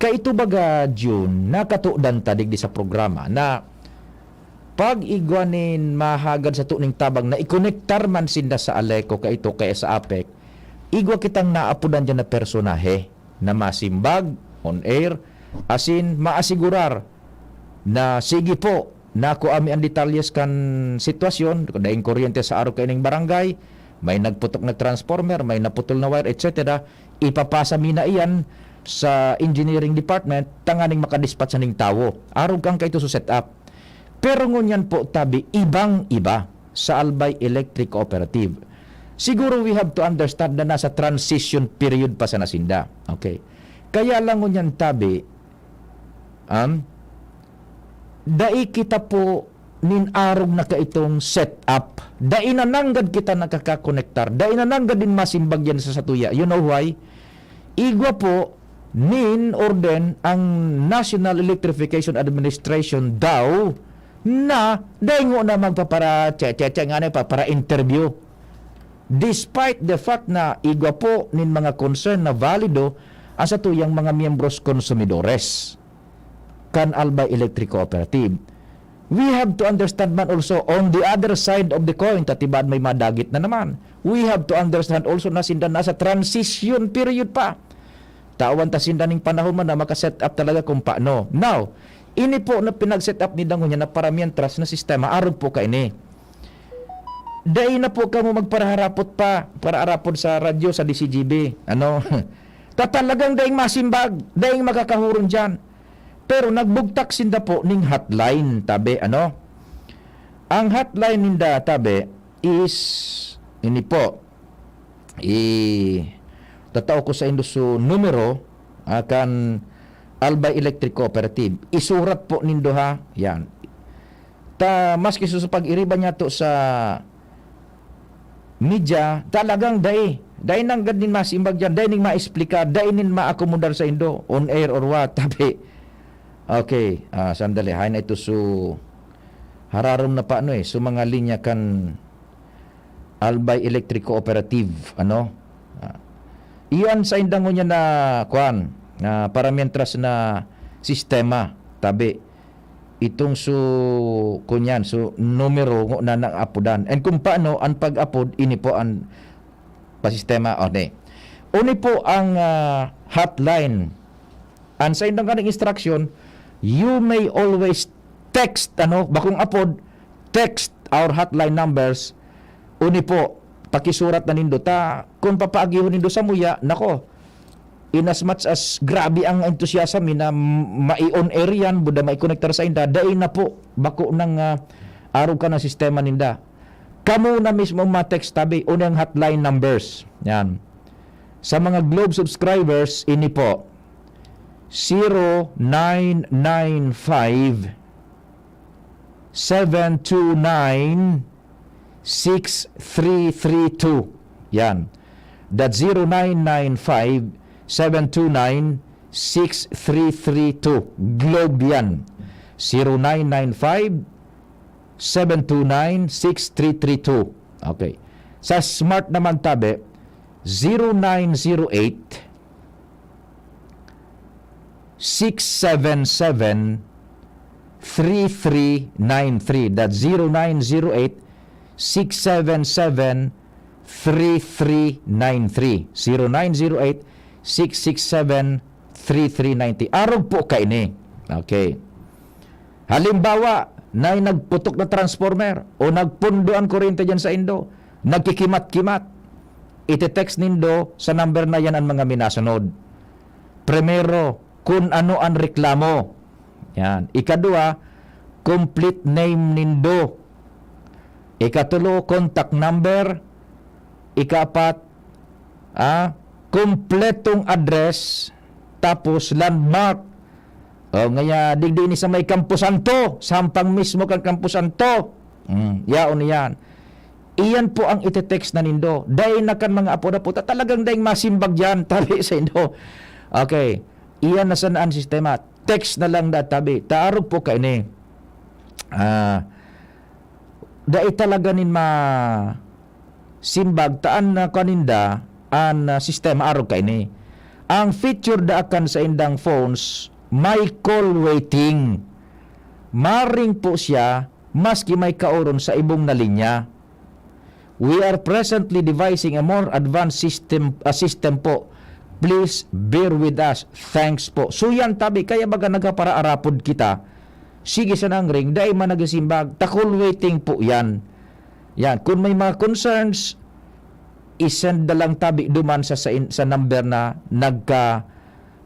Kaito baga June, nakatudan tadig di sa programa na pag igwanin mahagad sa tuning tabang na ikonektar man sinda sa Aleco kaito kaya sa APEC, igwa kitang naapudan dyan na personahe na masimbag on air asin maasigurar na sige po nako ami ang detalyes kan sitwasyon daing kuryente sa araw kaining barangay, may nagputok na transformer, may naputol na wire, etc. Ipapasa mina iyan sa engineering department tanganing makadispatch ning tawo araw kang kaito sa setup. Pero ngunyan po tabi ibang iba sa Albay Electric Cooperative. Siguro we have to understand na nasa transition period pa sa nasinda. Okay. Kaya lang ngunyan tabi, dai kita po ninarog na kaitong setup. Dai nananggad kita nakakakonektar. Dai nananggad din masimbag yan sa satuya. You know why? Igwa po, nin orden ang National Electrification Administration daw na dai ngo na magpapara para interview. Despite the fact na igwa po nin mga concern na valido asa tuyang mga miyembros konsumidores kan Albay Electric Cooperative. We have to understand man also on the other side of the coin, tatibad may madagit na naman. We have to understand also na sinda nasa transition period pa. Tawan ta sinda ning panahon man na makaset up talaga kung paano. Now, ini po na pinag-set up ni Dangonya na paramihan trust na sistema, arog po ka ini. Dahil na po ka mo magparaharapot pa, para arapod sa radyo, sa DCGB. Tatalagang daing masimbag, daing makakahuron dyan. Pero nagbugtak sinda po ning hotline, tabi, Ang hotline ninda, tabi, is, ini po, tatao ko sa induso numero, akan Albay Electric Cooperative. Isurat po nindo ha, yan. Maski sa pag-iriba niya to sa media, talagang dahi nang din masimbag dyan, dahi ning ma-explica, dahi nin ma-akomodar sa Indo, on air or what, tabi. Okay, sandali. Hay na ito hararom na pa so mga linya kan Albay Electric Cooperative, iyan sa indang niya na para mientras na sistema tabi itong numero na nang-apodan. And kung paano ang pag-apod ini po ang pasistema Uni po ang hotline. Ang sa indang kanang instruction, you may always text bakong apod, text our hotline numbers. Uni po pakisurat na nindo kung papaagihon nindo sa muya, nako, in as much as grabe ang enthusiasm na mai-on air yan, buda mai-connectar sa inda, dahil na po bako ng araw ka ng sistema ninda. Kamu na mismo ma-text tabi unang hotline numbers. Yan. Sa mga Globe subscribers, ini po 0995 729 6332. Yan. That's 0995 729 6332. Globe yan. 0995 729 6332. Okay. Sa Smart naman tabi 0908 677 3393. That's 0908 677 3393. 0908 667 3390. Araw po kaini. Okay. Halimbawa, na nagputok na transformer o nagpundo ang kuryente dyan sa Indo, nagkikimat-kimat, iti-text nindo sa number na yan ang mga minasunod. Primero, kung ano ang reklamo. Yan. Ikadua, complete name nindo. Ikatulo, contact number. Ikapat, kompletong address, tapos landmark. Ngaya, digdi ni sa may Camposan to, sampang mismo kang Camposan to. Yaon yan. Iyan po ang iti-text na nindo. Dahil na kan mga apo na puta, talagang dahil masimbag yan, tabi sa indo. Okay. Iyan na sanaan sistema. Text na lang na tabi. Taarog po ka ini. Dahil talaga nin simbag, taan na kaninda, ang sistema arog ka ini. Ang feature da akan sa indang phones, may call waiting. Maring po siya, maski may kauron sa ibong na linya. We are presently devising a more advanced system po. Please bear with us. Thanks po. So yan tabi, kaya baga nagapara-arapod kita. Sige sa nang ring, dahil man nagasimbag. Call waiting po yan. Yan, kung may mga concerns, isend na lang tabi duman sa number na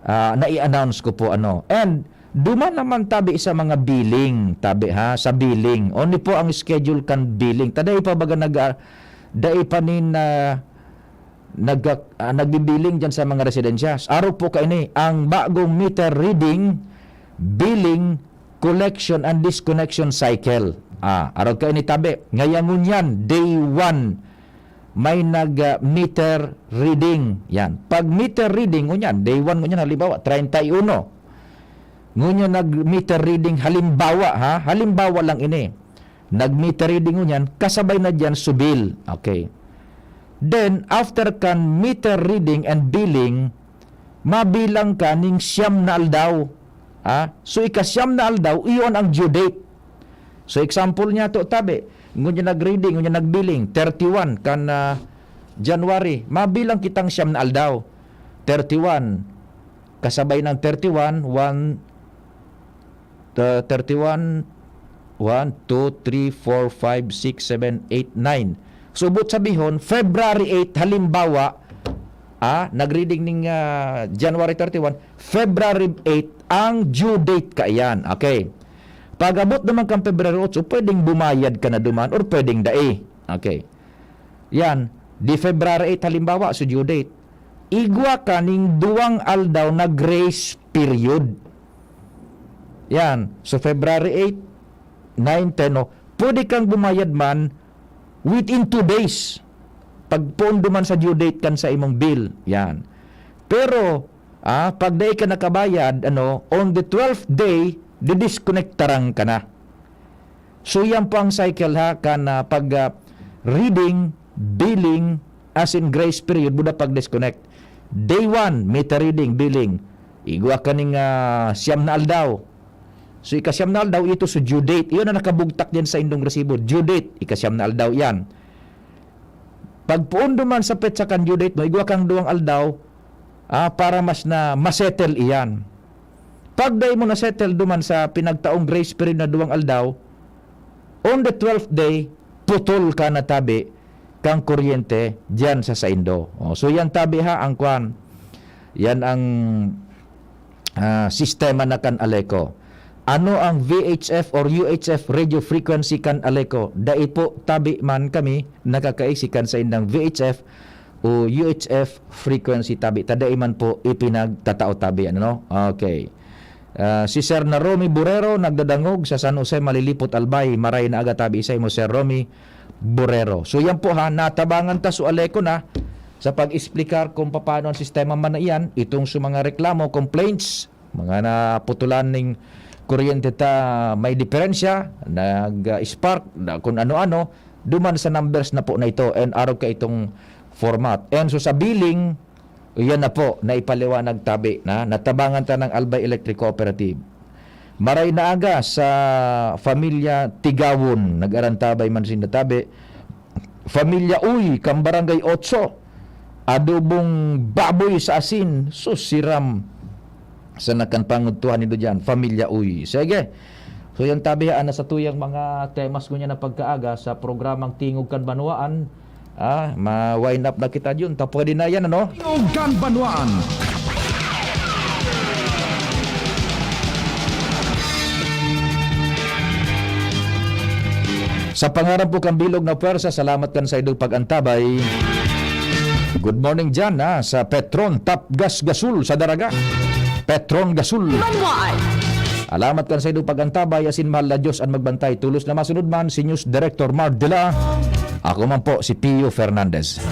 na-i-announce ko po And duman naman tabi sa mga billing, tabi sa billing. Only po ang schedule kan billing. Taday pa baga nagbibiling dyan sa mga residensya. Araw po kaini ang bagong meter reading, billing, collection and disconnection cycle. Araw kaini tabi. Ngayon yan, day 1 may nag-meter reading. Yan. Pag meter reading, ngunyan, day 1 ngunyan, halimbawa, 31. Ngunyan nag-meter reading, halimbawa lang ini. Nag-meter reading ngunyan, kasabay na dyan subil. Okay. Then, after kan meter reading and billing, mabilang ka ning siyam na aldaw. So, ikasyam na aldaw, iyon ang due date. So, example niya to tabi. Ngunyan nag-reading, ngunyan nag-billing, 31 kan January, mabilang kitang siyam na aldaw. 31, kasabay ng 31, 1, 2, 3, 4, 5, 6, 7, 8, 9. Subot sabihon, February 8, halimbawa, nag-reading ng January 31, February 8, ang due date ka yan. Okay. Pag abot naman kang February 8, pwedeng bumayad ka na duman or pwedeng dai. Okay. Yan. Di February 8 halimbawa, so due date. Igwa ka ning 2 aldaw na grace period. Yan. So February 8, 9, 10, pwede kang bumayad man within 2 days. Pag pondo man sa due date kan sa imong bill. Yan. Pero Pag day ka nakabayad, on the 12th day, didisconnectarang ka na. So yan po ang cycle ha, pag reading, billing, as in grace period, buda pag disconnect. Day 1, meta reading, billing. Igwa ka ning siyam na aldaw. So ikasyam na aldaw, ito sa due date. Iyon na nakabugtak din sa indong resibo. Due date, ikasyam na aldaw yan. Pag puundo man sa petsa kan due date mo, igwa kang 2 aldaw, para mas na masettle iyan. Pag day mo na-settle duman sa pinagtaong grace period na 2 aldaw, on the 12th day, putol ka na tabi kang kuryente diyan sa Saindo. So yan tabi ha, ang kwan. Yan ang sistema na kan Aleco. Ano ang VHF or UHF radio frequency kan Aleco? Dai po tabi man kami nakakaisikan sa indang VHF o UHF frequency tabi. Tadai man po ipinagtatao tabi. Okay. Si Sir na Romy Borero nagdadangog sa San Jose Malilipot Albay. Maray na aga tabi isay mo Sir Romy Borero. So yan po ha, natabangan ta su Aleco na sa pag-explicar kung paano ang sistema man na iyan, itong sa mga reklamo, complaints, mga naputulan ng kuryente ta may diferensya, nag-spark, kung ano-ano, duman sa numbers na po na ito, and araw ka itong format. And so sa billing, yan na po, naipaliwanag tabi, natabangan ta ng Albay Electric Cooperative. Maray na aga sa Familia Tigawon, nag-arantabay man sinatabi, Familia Uy, Kambarangay 8, adobong baboy sa asin, susiram sa nakanpangutuhan nito dyan, Familia Uy. Sige. So yan tabihaan na sa tuyang mga temas ko niya na pagkaaga sa programang Tingog kan Banwaan. Ma-wind up na kita yun. Pwede na yan, Tingog kan Banwaan. Sa pangarap po kang bilog na pwersa, salamat kan sa idong pag-antabay. Good morning dyan sa Petron Top Gas Gasul sa Daraga. Petron Gasul. Alamat kan sa idong pag-antabay, asin mahal na Diyos ang magbantay. Tulos na masunod man si News Director Mark Dela. Ako man po si Pio Fernandez.